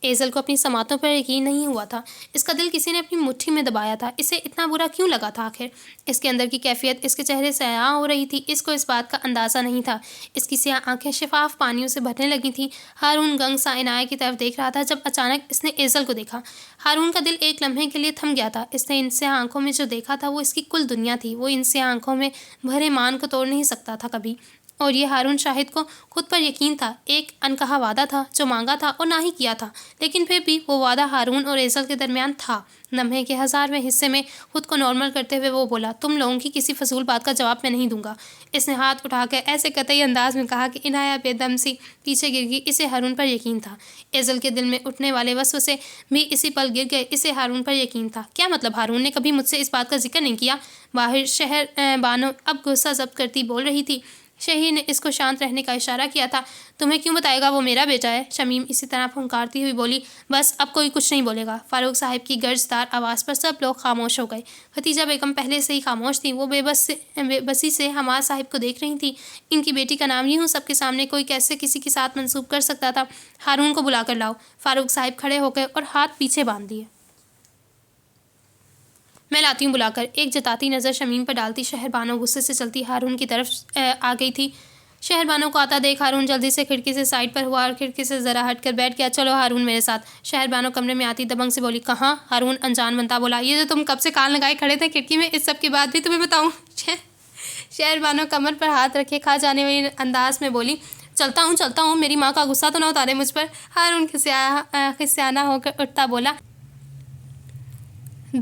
Speaker 1: ایزل کو اپنی سماعتوں پر یقین نہیں ہوا تھا۔ اس کا دل کسی نے اپنی مٹھی میں دبایا تھا۔ اسے اتنا برا کیوں لگا تھا آخر؟ اس کے اندر کی کیفیت اس کے چہرے سے عیاں ہو رہی تھی۔ اس کو اس بات کا اندازہ نہیں تھا۔ اس کی سیاہ آنکھیں شفاف پانیوں سے بھرنے لگی تھیں۔ ہارون گنگ سا عنایہ کی طرف دیکھ رہا تھا جب اچانک اس نے ایزل کو دیکھا۔ ہارون کا دل ایک لمحے کے لیے تھم گیا تھا۔ اس نے ان سیاہ آنکھوں میں جو دیکھا تھا وہ اس کی کل دنیا تھی۔ وہ ان سیاہ آنکھوں میں بھرے مان کو توڑ نہیں سکتا تھا کبھی۔ اور یہ ہارون شاہد کو خود پر یقین تھا، ایک انکہا وعدہ تھا جو مانگا تھا اور نہ ہی کیا تھا، لیکن پھر بھی وہ وعدہ ہارون اور ایزل کے درمیان تھا۔ لمحے کے 1000ویں حصے میں خود کو نارمل کرتے ہوئے وہ بولا، تم لوگوں کی کسی فضول بات کا جواب میں نہیں دوں گا۔ اس نے ہاتھ اٹھا کر ایسے قطعی انداز میں کہا کہ عنایہ بے دم سی پیچھے گر گئی۔ اسے ہارون پر یقین تھا۔ ایزل کے دل میں اٹھنے والے وسوسے بھی اسی پل گر گئے۔ اسے ہارون پر یقین تھا۔ کیا مطلب ہارون نے کبھی مجھ سے اس بات کا ذکر نہیں کیا؟ باہر شہر بانو اب غصہ ضبط کرتی بول رہی تھی۔ شہیر نے اس کو شانت رہنے کا اشارہ کیا تھا۔ تمہیں کیوں بتائے گا، وہ میرا بیٹا ہے۔ شمیم اسی طرح پھنکارتی ہوئی بولی۔ بس اب کوئی کچھ نہیں بولے گا۔ فاروق صاحب کی گرجدار آواز پر سب لوگ خاموش ہو گئے۔ ختیجہ بیگم پہلے سے ہی خاموش تھیں۔ وہ بے بسی سے حماد صاحب کو دیکھ رہی تھیں۔ ان کی بیٹی کا نام یوں سب کے سامنے کوئی کیسے کسی کے ساتھ منسوب کر سکتا تھا؟ ہارون کو بلا کر لاؤ۔ فاروق صاحب کھڑے ہو گئے اور ہاتھ پیچھے باندھ دیے۔ میں لاتی ہوں بلا کر۔ ایک جتاتی نظر شمیم پر ڈالتی شہر بانو غصے سے چلتی ہارون کی طرف آ گئی تھی۔ شہر بانو کو آتا دیکھ ہارون جلدی سے کھڑکی سے سائڈ پر ہوا اور کھڑکی سے ذرا ہٹ کر بیٹھ گیا۔ چلو ہارون میرے ساتھ۔ شہر بانو کمرے میں آتی دبنگ سے بولی۔ کہاں؟ ہارون انجان بنتا بولا۔ یہ جو تم کب سے کان لگائے کھڑے تھے کھڑکی میں، اس سب کے بعد بھی تمہیں بتاؤں؟ شہر بانو کمر پر ہاتھ رکھے کھا جانے والی انداز میں بولی۔ چلتا ہوں، میری ماں کا غصہ تو نہ اتارے مجھ پر۔ ہارون خسیانہ ہو کر اٹھتا بولا۔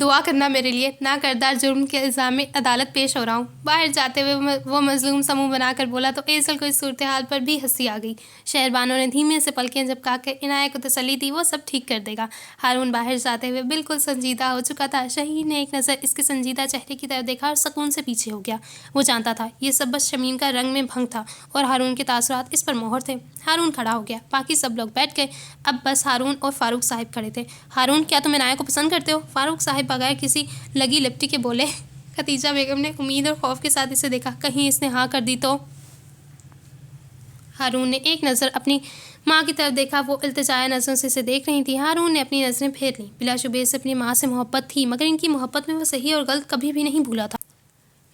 Speaker 1: دعا کرنا میرے لیے، ناکردہ جرم کے الزام میں عدالت پیش ہو رہا ہوں۔ باہر جاتے ہوئے وہ مظلوم سا منہ بنا کر بولا تو ایزل کو اس صورتحال پر بھی ہنسی آ گئی۔ شہر بانو نے دھیمے سے پلکیں جھپکا کر عنایہ کو تسلی دی، وہ سب ٹھیک کر دے گا۔ ہارون باہر جاتے ہوئے بالکل سنجیدہ ہو چکا تھا۔ شہیر نے ایک نظر اس کے سنجیدہ چہرے کی طرف دیکھا اور سکون سے پیچھے ہو گیا۔ وہ جانتا تھا یہ سب بس شمیم کا رنگ میں بھنگ تھا اور ہارون کے تاثرات اس پر مہر تھے۔ ہارون کھڑا ہو گیا۔ باقی سب لوگ بیٹھ گئے۔ اب بس ہارون اور فاروق صاحب کھڑے تھے۔ ہارون، کیا تم عنایہ کو پسند کرتے ہو؟ فاروق صاحب بغیر کسی لگی لپٹی کے بولے۔ ختیجہ بیگم نے امید اور خوف کے ساتھ اسے دیکھا۔ کہیں اس نے ہاں کر دی تو؟ ہارون نے ایک نظر اپنی ماں کی طرف دیکھا۔ وہ التجائیہ نظروں سے اسے دیکھ رہی تھی۔ ہارون نے اپنی نظریں پھیر لیں۔ بلا شبہ سے اپنی ماں سے محبت تھی، مگر ان کی محبت میں وہ صحیح اور غلط کبھی بھی نہیں بھولا تھا۔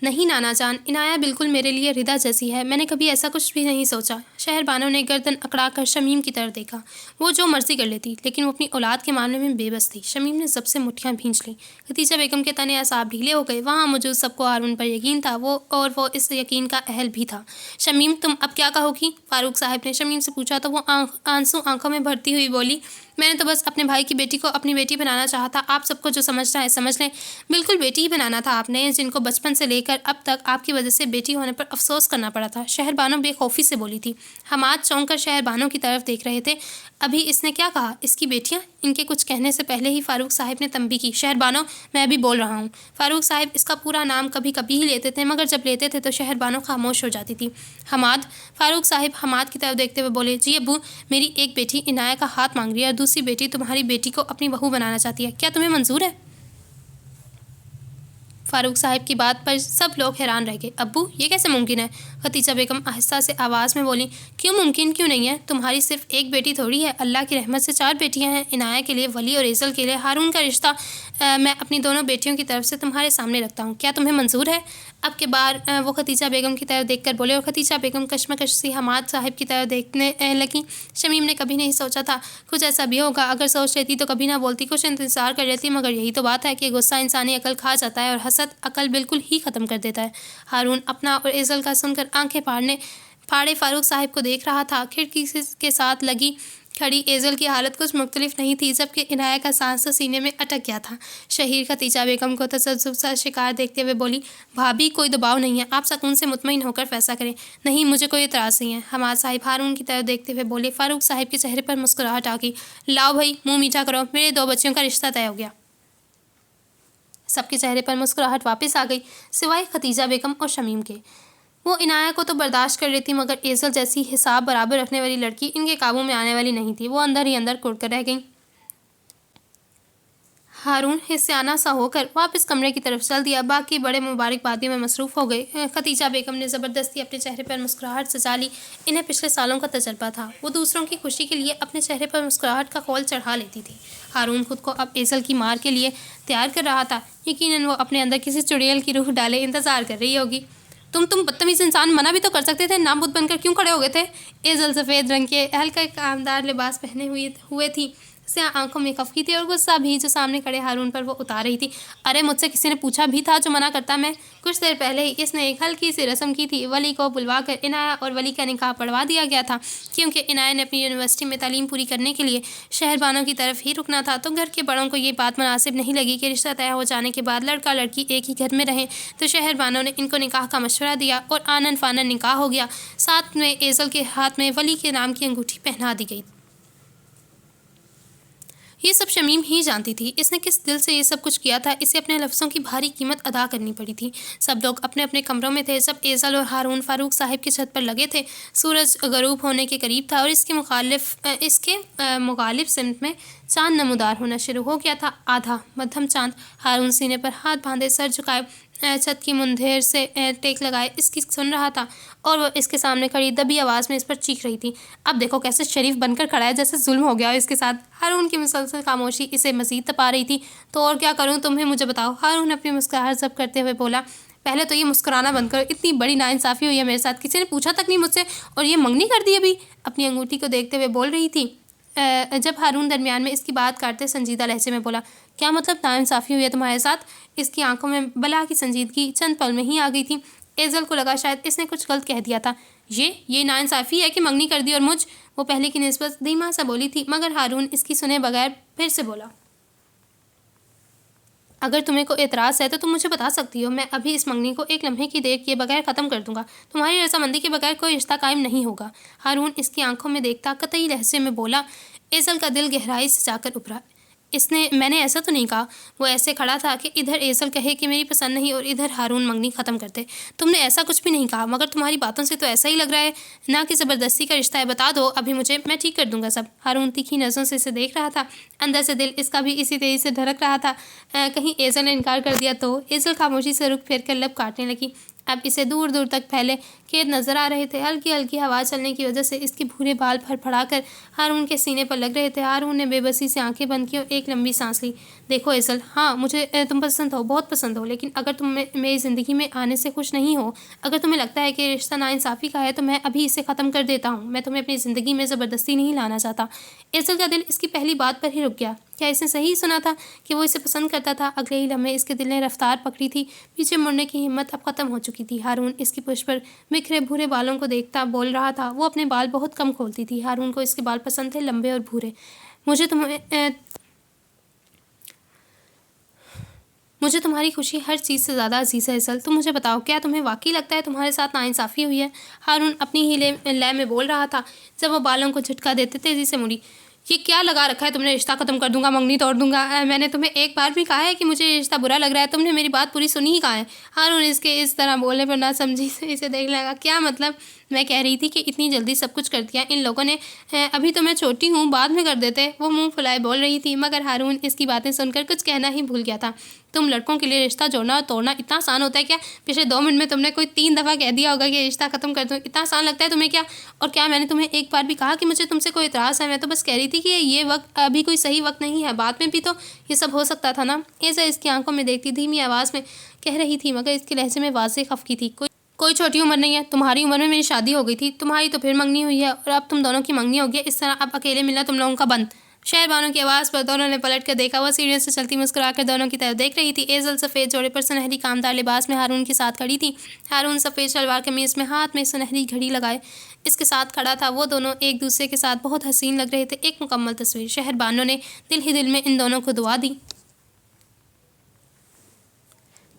Speaker 1: نہیں نانا جان، عنایہ بالکل میرے لیے ردا جیسی ہے، میں نے کبھی ایسا کچھ بھی نہیں سوچا۔ شہر بانو نے گردن اکڑا کر شمیم کی طرف دیکھا۔ وہ جو مرضی کر لیتی، لیکن وہ اپنی اولاد کے معاملے میں بے بس تھی۔ شمیم نے ضبط سے مٹھیاں بھینچ لیں۔ خدیجہ بیگم کے تنے اعصاب ڈھیلے ہو گئے۔ وہاں موجود سب کو ہارون پر یقین تھا، اور وہ اس یقین کا اہل بھی تھا۔ شمیم، تم اب کیا کہو گی؟ فاروق صاحب نے شمیم سے پوچھا تو وہ آنسو آنکھوں میں بھرتی ہوئی بولی، میں نے تو بس اپنے بھائی کی بیٹی کو اپنی بیٹی بنانا چاہا تھا۔ آپ سب کو جو سمجھنا ہے سمجھ لیں، بالکل بیٹی ہی بنانا تھا آپ نے، جن کو بچپن سے لے کر اب تک آپ کی وجہ سے بیٹی ہونے پر افسوس کرنا پڑا تھا۔ شہر بانو بے خوفی سے بولی تھی۔ حماد چونک کر شہر بانو کی طرف دیکھ رہے تھے۔ ابھی اس نے کیا کہا؟ اس کی بیٹیاں؟ ان کے کچھ کہنے سے پہلے ہی فاروق صاحب نے تنبیہ کی، شہر بانو، میں ابھی بول رہا ہوں۔ فاروق صاحب اس کا پورا نام کبھی کبھی ہی لیتے تھے، مگر جب لیتے تھے تو شہر بانو خاموش ہو جاتی تھی۔ حماد، فاروق صاحب حماد کی طرف دیکھتے ہوئے بولے، جی ابو، میری ایک بیٹی عنایہ کا ہاتھ مانگ رہی ہے اور دوسری بیٹی تمہاری بیٹی کو اپنی بہو بنانا چاہتی ہے، کیا تمہیں منظور ہے؟ فاروق صاحب کی بات پر سب لوگ حیران رہ گئے۔ ابو، یہ کیسے ممکن ہے؟ خدیجہ بیگم آہستہ سے آواز میں بولی، کیوں ممکن کیوں نہیں ہے؟ تمہاری صرف ایک بیٹی تھوڑی ہے، اللہ کی رحمت سے 4 بیٹیاں ہیں۔ عنایہ کے لیے ولی اور ایزل کے لیے ہارون کا رشتہ میں اپنی دونوں بیٹیوں کی طرف سے تمہارے سامنے رکھتا ہوں، کیا تمہیں منظور ہے؟ اب کے بار وہ خدیجہ بیگم کی طرف دیکھ کر بولے، اور خدیجہ بیگم کشمکش سی حماد صاحب کی طرف دیکھنے لگیں۔ شمیم نے کبھی نہیں سوچا تھا کچھ ایسا بھی ہوگا، اگر سوچ لیتی تو کبھی نہ بولتی، کچھ انتظار کر لیتی، مگر یہی تو بات ہے کہ غصہ انسانی عقل کھا جاتا ہے اور حسد عقل بالکل ہی ختم کر دیتا ہے۔ ہارون اپنا اور ایزل کا سن کر آنکھیں پھاڑے فاروق صاحب کو دیکھ رہا تھا۔ کھڑکی کے ساتھ لگی کھڑی ایزل کی حالت کچھ مختلف نہیں تھی، جبکہ عنایہ کا سانس تو سینے میں اٹک گیا تھا۔ شہیر خدیجہ بیگم کو تذبذب کا شکار دیکھتے ہوئے بولی، بھابی، کوئی دباؤ نہیں ہے، آپ سکون سے مطمئن ہو کر فیصلہ کریں۔ نہیں، مجھے کوئی اعتراض نہیں ہے۔ حماد صاحب ہارون کی طرف دیکھتے ہوئے بولے۔ فاروق صاحب کے چہرے پر مسکراہٹ آ گئی۔ لاؤ بھائی، منہ میٹھا کرو، میرے 2 بچیوں کا رشتہ طے ہو گیا۔ سب کے چہرے پر مسکراہٹ واپس آ گئی، سوائے خدیجہ بیگم اور شمیم کے۔ وہ عنایہ کو تو برداشت کر لیتی، مگر ایزل جیسی حساب برابر رکھنے والی لڑکی ان کے قابو میں آنے والی نہیں تھی۔ وہ اندر ہی اندر کڑ کر رہ گئیں۔ ہارون حسیانہ سا ہو کر واپس کمرے کی طرف چل دیا۔ باقی بڑے مبارکبادیوں میں مصروف ہو گئے۔ خدیجہ بیگم نے زبردستی اپنے چہرے پر مسکراہٹ سجا لی۔ انہیں پچھلے سالوں کا تجربہ تھا، وہ دوسروں کی خوشی کے لیے اپنے چہرے پر مسکراہٹ کا خول چڑھا لیتی تھی۔ ہارون خود کو اب ایزل کی مار کے لیے تیار کر رہا تھا۔ یقیناً وہ اپنے اندر کسی چڑیل کی روح ڈالے انتظار کر رہی ہوگی۔ تم بدتمیز انسان، منع بھی تو کر سکتے تھے، نام بت بن کر کیوں کھڑے ہو گئے تھے؟ ایزل سفید رنگ کے ہلکا کامدار لباس پہنے ہوئے تھی، سیاہ آنکھوں میں خفگی تھی اور غصہ بھی جو سامنے کھڑے ہارون پر وہ اتار رہی تھی۔ ارے، مجھ سے کسی نے پوچھا بھی تھا جو منع کرتا میں؟ کچھ دیر پہلے ہی اس نے ایک ہلکی سی رسم کی تھی، ولی کو بلوا کر عنایہ اور ولی کا نکاح پڑھوا دیا گیا تھا۔ کیونکہ عنایہ نے اپنی یونیورسٹی میں تعلیم پوری کرنے کے لیے شہر بانو کی طرف ہی رکنا تھا، تو گھر کے بڑوں کو یہ بات مناسب نہیں لگی کہ رشتہ طے ہو جانے کے بعد لڑکا لڑکی ایک ہی گھر میں رہیں، تو شہر بانو نے ان کو نکاح کا مشورہ دیا اور آنن فانن نکاح ہو گیا۔ ساتھ میں ایزل کے ہاتھ میں ولی کے نام کی انگوٹھی پہنا دی گئی۔ یہ سب شمیم ہی جانتی تھی، اس نے کس دل سے یہ سب کچھ کیا تھا، اسے اپنے لفظوں کی بھاری قیمت ادا کرنی پڑی تھی۔ سب لوگ اپنے اپنے کمروں میں تھے جب ایزل اور ہارون فاروق صاحب کی چھت پر لگے تھے۔ سورج غروب ہونے کے قریب تھا اور اس کے مغالب سمت میں چاند نمودار ہونا شروع ہو گیا تھا، آدھا مدھم چاند۔ ہارون سینے پر ہاتھ باندھے، سر جھکائے، چھت کی مندھیر سے ٹیک لگائے اس کی سن رہا تھا، اور وہ اس کے سامنے کھڑی دبی آواز میں اس پر چیخ رہی تھی، اب دیکھو کیسے شریف بن کر کھڑا ہے، جیسے ظلم ہو گیا ہو اس کے ساتھ۔ ہارون کی مسلسل خاموشی اسے مزید تپا رہی تھی۔ تو اور کیا کروں، تمہیں مجھے بتاؤ، ہارون اپنی مسکراہٹ ضبط کرتے ہوئے بولا۔ پہلے تو یہ مسکرانا بند کرو، اتنی بڑی ناانصافی ہوئی ہے میرے ساتھ، کسی نے پوچھا تک نہیں مجھ سے، اور یہ منگنی کر دی ابھی؟ اپنی انگوٹھی کو دیکھتے ہوئے بول رہی تھی جب ہارون درمیان میں اس کی بات کاٹتے سنجیدہ لہجے میں بولا، کیا مطلب ناانصافی ہوئی ہے تمہارے ساتھ؟ اس کی آنکھوں میں بلا کی سنجیدگی چند پل میں ہی آ گئی تھی۔ ایزل کو لگا شاید اس نے کچھ غلط کہہ دیا تھا۔ یہ ناانصافی ہے کہ منگنی کر دی اور وہ پہلے کی نسبت دھیما سا بولی تھی، مگر ہارون اس کی سنے بغیر پھر سے بولا، اگر تمہیں کوئی اعتراض ہے تو تم مجھے بتا سکتی ہو، میں ابھی اس منگنی کو ایک لمحے کی دیر کیے بغیر ختم کر دوں گا، تمہاری رضامندی کے بغیر کوئی رشتہ قائم نہیں ہوگا۔ ہارون اس کی آنکھوں میں دیکھتا قطعی لہجے میں بولا۔ ایزل کا دل گہرائی سے جا کر ابھرا۔ میں نے ایسا تو نہیں کہا۔ وہ ایسے کھڑا تھا کہ ادھر ایزل کہے کہ میری پسند نہیں اور ادھر ہارون منگنی ختم کرتے۔ تم نے ایسا کچھ بھی نہیں کہا، مگر تمہاری باتوں سے تو ایسا ہی لگ رہا ہے، نہ کہ زبردستی کا رشتہ ہے، بتا دو ابھی مجھے، میں ٹھیک کر دوں گا سب۔ ہارون تیکھی نظروں سے اسے دیکھ رہا تھا، اندر سے دل اس کا بھی اسی تیزی سے دھڑک رہا تھا، کہیں ایزل نے انکار کر دیا تو۔ ایزل خاموشی سے رخ پھیر کر لب کاٹنے لگی۔ اب اسے دور دور تک پھیلے کھیت نظر آ رہے تھے۔ ہلکی ہلکی ہوا چلنے کی وجہ سے اس کے بھورے بال پھڑپھڑا کر ہارون کے سینے پر لگ رہے تھے۔ ہارون نے بے بسی سے آنکھیں بند کی اور ایک لمبی سانس لی۔ دیکھو ایزل، ہاں مجھے تم پسند ہو، بہت پسند ہو، لیکن اگر تم میری زندگی میں آنے سے خوش نہیں ہو، اگر تمہیں لگتا ہے کہ یہ رشتہ ناانصافی کا ہے، تو میں ابھی اسے ختم کر دیتا ہوں۔ میں تمہیں اپنی زندگی میں زبردستی نہیں لانا چاہتا۔ ایزل کا دل اس کی پہلی بات پر ہی رک گیا۔ کیا اس نے صحیح سنا تھا کہ وہ اسے پسند کرتا تھا؟ اگلے ہی لمحے اس کے دل نے رفتار پکڑی تھی۔ پیچھے مڑنے کی ہمت اب ختم ہو چکی تھی۔ ہارون اس کی پشت پر بکھرے بھورے بالوں کو دیکھتا بول رہا تھا۔ وہ اپنے بال بہت کم کھولتی تھی۔ ہارون کو اس کے بال پسند تھے، لمبے اور بھورے۔ مجھے تمہاری خوشی ہر چیز سے زیادہ عزیز ہے ایزل۔ تم مجھے بتاؤ، کیا تمہیں واقعی لگتا ہے تمہارے ساتھ ناانصافی ہوئی ہے؟ ہارون اپنی ہی لے میں بول رہا تھا جب وہ بالوں کو جھٹکا دیتے تیزی سے مڑی۔ یہ کیا لگا رکھا ہے تم نے؟ رشتہ ختم کر دوں گا، منگنی توڑ دوں گا۔ میں نے تمہیں ایک بار بھی کہا ہے کہ مجھے یہ رشتہ برا لگ رہا ہے؟ تم نے میری بات پوری سنی ہی کہاں ہے؟ ہارون اس کے اس طرح بولنے پر نہ سمجھی سے اسے دیکھنے لگا۔ کیا مطلب؟ میں کہہ رہی تھی کہ اتنی جلدی سب کچھ کر دیا ان لوگوں نے، ابھی تو میں چھوٹی ہوں، بعد میں کر دیتے۔ وہ منہ پھلائے بول رہی تھی، مگر ہارون اس کی باتیں سن کر کچھ کہنا ہی بھول گیا تھا۔ تم لڑکوں کے لیے رشتہ جوڑنا اور توڑنا اتنا آسان ہوتا ہے کیا؟ پچھلے 2 منٹ میں تم نے کوئی 3 دفعہ کہہ دیا ہوگا کہ رشتہ ختم کر دوں۔ اتنا آسان لگتا ہے تمہیں کیا؟ اور کیا میں نے تمہیں ایک بار بھی کہا کہ مجھے تم سے کوئی اعتراض ہے؟ میں تو بس کہہ رہی تھی کہ یہ وقت ابھی کوئی صحیح وقت نہیں ہے، بعد میں بھی تو یہ سب ہو سکتا تھا نا۔ ایسا اس کی آنکھوں میں دیکھتی دھیمی آواز میں کہہ رہی تھی، مگر اس کے لہجے میں واضح خفگی تھی۔ کوئی چھوٹی عمر نہیں ہے، تمہاری عمر میں میری شادی ہو گئی تھی، تمہاری تو پھر منگنی ہوئی ہے، اور اب تم دونوں کی منگنی ہوگی۔ اس طرح اب اکیلے ملنا تم لوگوں کا بند۔ شہربانوں کی آواز پر دونوں نے پلٹ کر دیکھا۔ وہ سیڑھیوں سے چلتی مسکرا کر دونوں کی طرف دیکھ رہی تھی۔ ایزل سفید جوڑے پر سنہری کامدار لباس میں ہارون کے ساتھ کھڑی تھی۔ ہارون سفید شلوار قمیض میں ہاتھ میں سنہری گھڑی لگائے اس کے ساتھ کھڑا تھا۔ وہ دونوں ایک دوسرے کے ساتھ بہت حسین لگ رہے تھے، ایک مکمل تصویر۔ شہربانوں نے دل ہی دل میں ان دونوں کو دعا دی۔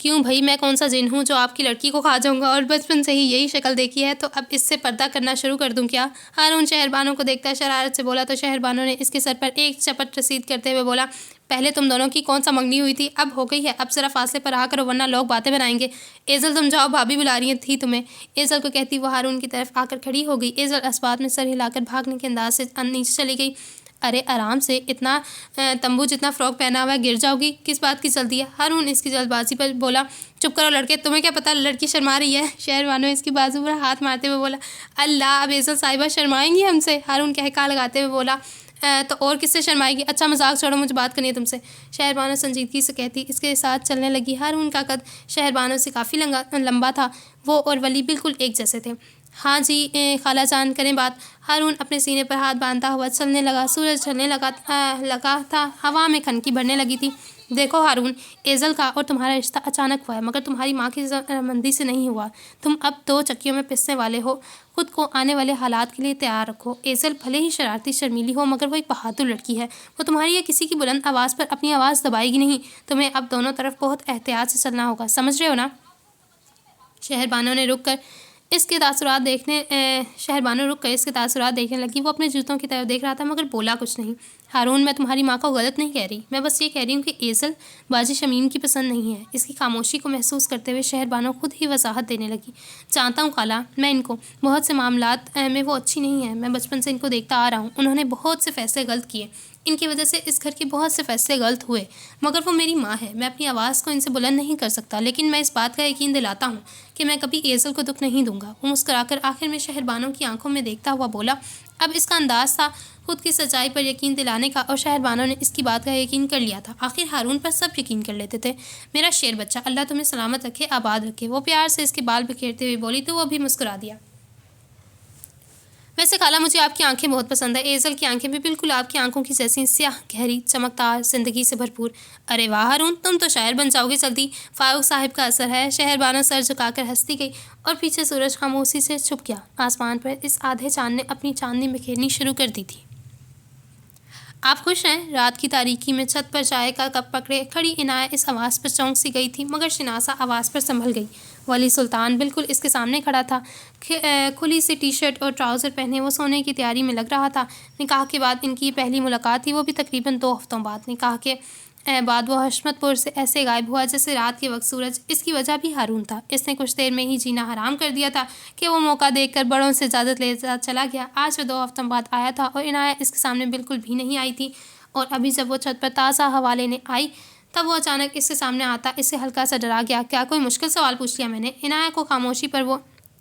Speaker 1: کیوں بھائی، میں کون سا جن ہوں جو آپ کی لڑکی کو کھا جاؤں گا؟ اور بچپن سے ہی یہی شکل دیکھی ہے، تو اب اس سے پردہ کرنا شروع کر دوں کیا؟ ہارون شہربانوں کو دیکھتا شرارت سے بولا تو شہربانوں نے اس کے سر پر ایک چپٹ رسید کرتے ہوئے بولا، پہلے تم دونوں کی کون سا منگنی ہوئی تھی؟ اب ہو گئی ہے، اب ذرا فاصلے پر آ کرو ورنہ لوگ باتیں بنائیں گے۔ ایزل تم جاؤ، بھابھی بلا رہی تھی تمہیں۔ ایزل کو کہتی وہ ہارون کی طرف آ کر کھڑی ہو گئی۔ ایزل اسبات میں سر ہلا کر بھاگنے کے انداز سے نیچے چلی گئی۔ ارے آرام سے، اتنا تمبو جتنا فراک پہنا ہوا ہے، گر جاؤ گی، کس بات کی جلدی ہے؟ ہارون اس کی جلد بازی پر بولا، چپ کرو لڑکے، تمہیں کیا پتا لڑکی شرما رہی ہے؟ شہربانو اس کی بازو پر ہاتھ مارتے ہوئے بولا، اللہ، اب ایزل صاحبہ شرمائیں گی ہم سے؟ ہارون کہکا لگاتے ہوئے بولا، تو اور کس سے شرمائے گی؟ اچھا مذاق چھوڑو، مجھے بات کرنی ہے تم سے۔ شہربانو سنجیدگی سے کہتی اس کے ساتھ چلنے لگی۔ ہارون کا قد شہربانو سے کافی لمبا تھا۔ وہ اور ولی بالکل ایک جیسے تھے۔ ہاں جی خالہ جان، کریں بات۔ ہارون اپنے سینے پر ہاتھ باندھتا ہوا چلنے لگا۔ سورج ڈھلنے لگا تھا، ہوا میں کھنکی بھرنے لگی تھی۔ دیکھو ہارون، ایزل کا اور تمہارا رشتہ اچانک ہوا ہے، مگر تمہاری ماں کی رضامندی سے نہیں ہوا۔ تم اب 2 چکیوں میں پسنے والے ہو۔ خود کو آنے والے حالات کے لیے تیار رکھو۔ ایزل بھلے ہی شرارتی شرمیلی ہو، مگر وہ ایک بہادر لڑکی ہے۔ وہ تمہاری یا کسی کی بلند آواز پر اپنی آواز دبائے گی نہیں۔ تمہیں اب دونوں طرف بہت احتیاط سے چلنا ہوگا، سمجھ رہے ہو نا؟ شہربانو رک کر اس کے تاثرات دیکھنے لگی۔ وہ اپنے جوتوں کی طرف دیکھ رہا تھا، مگر بولا کچھ نہیں۔ ہارون، میں تمہاری ماں کو غلط نہیں کہہ رہی، میں بس یہ کہہ رہی ہوں کہ ایزل باجی شمیم کی پسند نہیں ہے۔ اس کی خاموشی کو محسوس کرتے ہوئے شہربانو خود ہی وضاحت دینے لگی۔ جانتا ہوں خالہ، میں ان کو بہت سے معاملات میں وہ اچھی نہیں ہے، میں بچپن سے ان کو دیکھتا آ رہا ہوں۔ انہوں نے بہت سے فیصلے غلط کیے، ان کی وجہ سے اس گھر کے بہت سے فیصلے غلط ہوئے، مگر وہ میری ماں ہے، میں اپنی آواز کو ان سے بلند نہیں کر سکتا، لیکن میں اس بات کا یقین دلاتا ہوں کہ میں کبھی ایزل کو دکھ نہیں دوں گا۔ وہ مسکرا کر آخر میں شہربانو کی آنکھوں میں دیکھتا ہوا بولا۔ اب اس کا انداز تھا خود کی سچائی پر یقین دلانے کا، اور شہربانو نے اس کی بات کا یقین کر لیا تھا۔ آخر ہارون پر سب یقین کر لیتے تھے۔ میرا شیر بچہ، اللہ تمہیں سلامت رکھے، آباد رکھے۔ وہ پیار سے اس کے بال بکھیرتے ہوئے بولی تو وہ بھی مسکرا دیا۔ ویسے خالہ، مجھے آپ کی آنکھیں بہت پسند ہیں۔ ایزل کی آنکھیں بھی بالکل آپ کی آنکھوں کی جیسی سیاہ، گہری، چمکدار، زندگی سے بھرپور۔ ارے واہ ہارون، تم تو شاعر بن جاؤ گے جلدی۔ فاروق صاحب کا اثر ہے۔ شہربانو سر جھکا کر ہنستی گئی اور پیچھے سورج خاموشی سے چھپ گیا۔ آسمان پر اس آدھے چاند نے اپنی چاندنی بکھیرنی شروع کر دی تھی۔ آپ خوش ہیں؟ رات کی تاریکی میں چھت پر چائے کا کپ پکڑے کھڑی عنایت اس آواز پر چونک سی گئی تھی، مگر شناسا آواز پر سنبھل گئی۔ ولی سلطان بالکل اس کے سامنے کھڑا تھا، کھلی سی ٹی شرٹ اور ٹراؤزر پہنے وہ سونے کی تیاری میں لگ رہا تھا۔ نکاح کے بعد ان کی پہلی ملاقات تھی، وہ بھی تقریباً 2 ہفتوں بعد۔ نکاح کے بعد وہ حشمت پور سے ایسے غائب ہوا جیسے رات کے وقت سورج۔ اس کی وجہ بھی ہارون تھا۔ اس نے کچھ دیر میں ہی جینا حرام کر دیا تھا کہ وہ موقع دیکھ کر بڑوں سے اجازت لے چلا گیا۔ آج وہ 2 ہفتوں بعد آیا تھا اور عنایت اس کے سامنے بالکل بھی نہیں آئی تھی، اور ابھی جب وہ چھت پر تازہ ہوا لینے آئی تب وہ اچانک اس کے سامنے آتا اسے ہلکا سا ڈرا گیا۔ کیا کوئی مشکل سوال پوچھ لیا میں نے؟ عنایت کو خاموشی پر وہ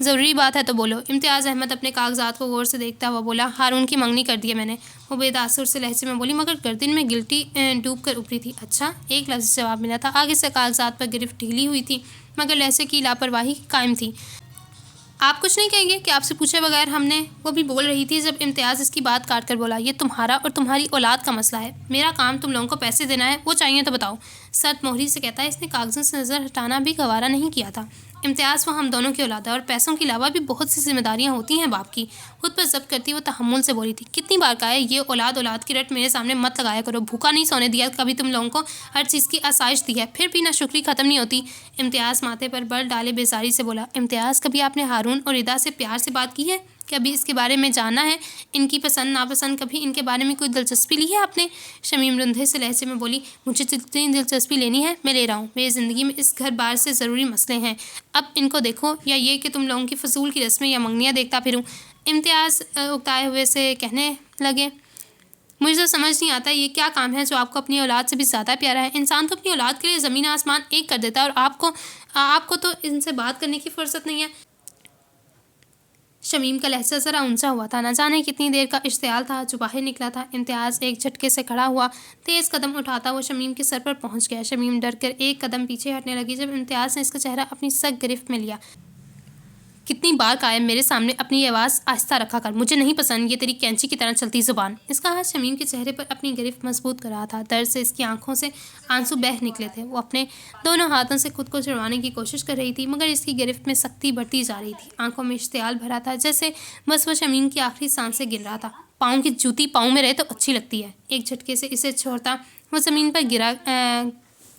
Speaker 1: ضروری بات ہے تو بولو۔ امتیاز احمد اپنے کاغذات کو غور سے دیکھتا ہوا بولا، ہارون کی منگنی کر دی ہے میں نے۔ وہ بے تاثر سے لہجے میں بولی، مگر گردن میں گلٹی ڈوب کر ابری تھی۔ اچھا، ایک لفظ جواب ملا تھا۔ آگے سے کاغذات پر گرفت ڈھیلی ہوئی تھی، مگر لہجے کی لاپرواہی قائم تھی۔ آپ کچھ نہیں کہیں گے کہ آپ سے پوچھے بغیر ہم نے؟ وہ بھی بول رہی تھی جب امتیاز اس کی بات کاٹ کر بولا، یہ تمہارا اور تمہاری اولاد کا مسئلہ ہے، میرا کام تم لوگوں کو پیسے دینا ہے، وہ چاہیے تو بتاؤ۔ سرد مہری سے کہتا ہے، اس نے کاغذوں سے نظر ہٹانا بھی گوارا نہیں کیا تھا۔ امتیاز، وہ ہم دونوں کی اولاد ہے اور پیسوں کے علاوہ بھی بہت سی ذمہ داریاں ہوتی ہیں باپ کی۔ خود پر ضبط کرتی وہ تحمل سے بولی تھی، کتنی بار کہا ہے یہ اولاد کی رٹ میرے سامنے مت لگایا کرو، بھوکا نہیں سونے دیا کبھی تم لوگوں کو، ہر چیز کی آسائش دی ہے، پھر بھی ناشکری ختم نہیں ہوتی۔ امتیاز ماتھے پر بل ڈالے بیزاری سے بولا، امتیاز، کبھی آپ نے ہارون اور ادا سے پیار سے بات کی ہے؟ کبھی اس کے بارے میں جانا ہے، ان کی پسند ناپسند، کبھی ان کے بارے میں کوئی دلچسپی لی ہے آپ نے؟ شمیم رندھے سے لہجے میں بولی، مجھے جتنی دلچسپی لینی ہے میں لے رہا ہوں، میری زندگی میں اس گھر بار سے ضروری مسئلے ہیں، اب ان کو دیکھو، یا یہ کہ تم لوگوں کی فضول کی رسمیں یا منگنیاں دیکھتا پھروں۔ امتیاز اکتائے ہوئے سے کہنے لگے، مجھے تو سمجھ نہیں آتا یہ کیا کام ہے جو آپ کو اپنی اولاد سے بھی زیادہ پیارا ہے۔ انسان تو اپنی اولاد کے لیے زمین آسمان ایک کر دیتا ہے، اور آپ کو تو ان سے بات کرنے کی فرصت نہیں ہے۔ شمیم کا لہجہ ذرا اونچا ہوا تھا، نہ جانے کتنی دیر کا اشتعال تھا جو باہر نکلا تھا۔ امتیاز ایک جھٹکے سے کھڑا ہوا، تیز قدم اٹھاتا وہ شمیم کے سر پر پہنچ گیا۔ شمیم ڈر کر ایک قدم پیچھے ہٹنے لگی جب امتیاز نے اس کا چہرہ اپنی سخت گرفت میں لیا۔ کتنی بار کہا ہے میرے سامنے اپنی آواز آہستہ رکھا کر، مجھے نہیں پسند یہ تیری کینچی کی طرح چلتی زبان۔ اس کا ہاتھ شمیم کے چہرے پر اپنی گرفت مضبوط کر رہا تھا، درد سے اس کی آنکھوں سے آنسو بہہ نکلے تھے۔ وہ اپنے دونوں ہاتھوں سے خود کو چھڑوانے کی کوشش کر رہی تھی، مگر اس کی گرفت میں سختی بڑھتی جا رہی تھی۔ آنکھوں میں اشتعال بھرا تھا، جیسے بس وہ شمیم کی آخری سانسیں گن رہا تھا۔ پاؤں کی جوتی پاؤں میں رہے تو اچھی لگتی ہے۔ ایک جھٹکے سے اسے چھوڑتا وہ زمین پر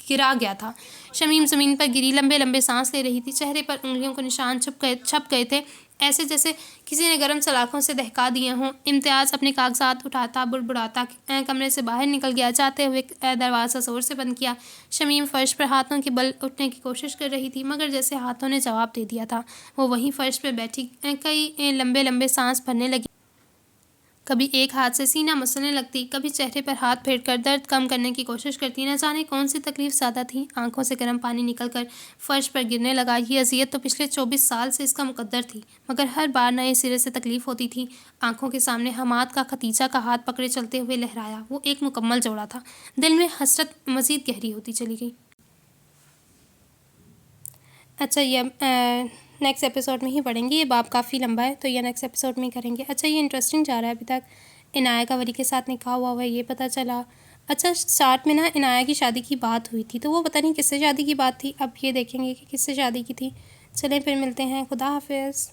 Speaker 1: گرا گیا تھا۔ شمیم زمین پر گری، لمبے لمبے سانس لے رہی تھی، چہرے پر انگلیوں کو نشان چھپ گئے تھے، ایسے جیسے کسی نے گرم سلاخوں سے دہکا دیے ہوں۔ امتیاز اپنے کاغذات اٹھاتا بڑبڑاتا کمرے سے باہر نکل گیا، جاتے ہوئے دروازہ زور سے بند کیا۔ شمیم فرش پر ہاتھوں کے بل اٹھنے کی کوشش کر رہی تھی، مگر جیسے ہاتھوں نے جواب دے دیا تھا۔ وہ وہیں فرش پہ بیٹھی کئی لمبے لمبے سانس بھرنے لگی، کبھی ایک ہاتھ سے سینہ مسلنے لگتی، کبھی چہرے پر ہاتھ پھیر کر درد کم کرنے کی کوشش کرتی۔ نہ جانے کون سی تکلیف زیادہ تھی۔ آنکھوں سے گرم پانی نکل کر فرش پر گرنے لگا۔ یہ اذیت تو پچھلے 24 سال سے اس کا مقدر تھی، مگر ہر بار نئے سرے سے تکلیف ہوتی تھی۔ آنکھوں کے سامنے حماد کا ختیجہ کا ہاتھ پکڑے چلتے ہوئے لہرایا، وہ ایک مکمل جوڑا تھا۔ دل میں حسرت مزید گہری ہوتی چلی گئی۔ اچھا، یہ نیکسٹ ایپیسوڈ میں ہی پڑھیں گے، یہ باب کافی لمبا ہے تو یہ نیکسٹ ایپیسوڈ میں ہی کریں گے۔ اچھا، یہ انٹرسٹنگ جا رہا ہے ابھی تک۔ عنایہ کا ولی کے ساتھ نکاح ہوا ہے یہ پتہ چلا۔ اچھا، اسٹارٹ میں عنایہ کی شادی کی بات ہوئی تھی، تو وہ پتہ نہیں کس سے شادی کی بات تھی، اب یہ دیکھیں گے کہ کس سے شادی کی تھی۔ چلیں پھر ملتے ہیں، خدا حافظ۔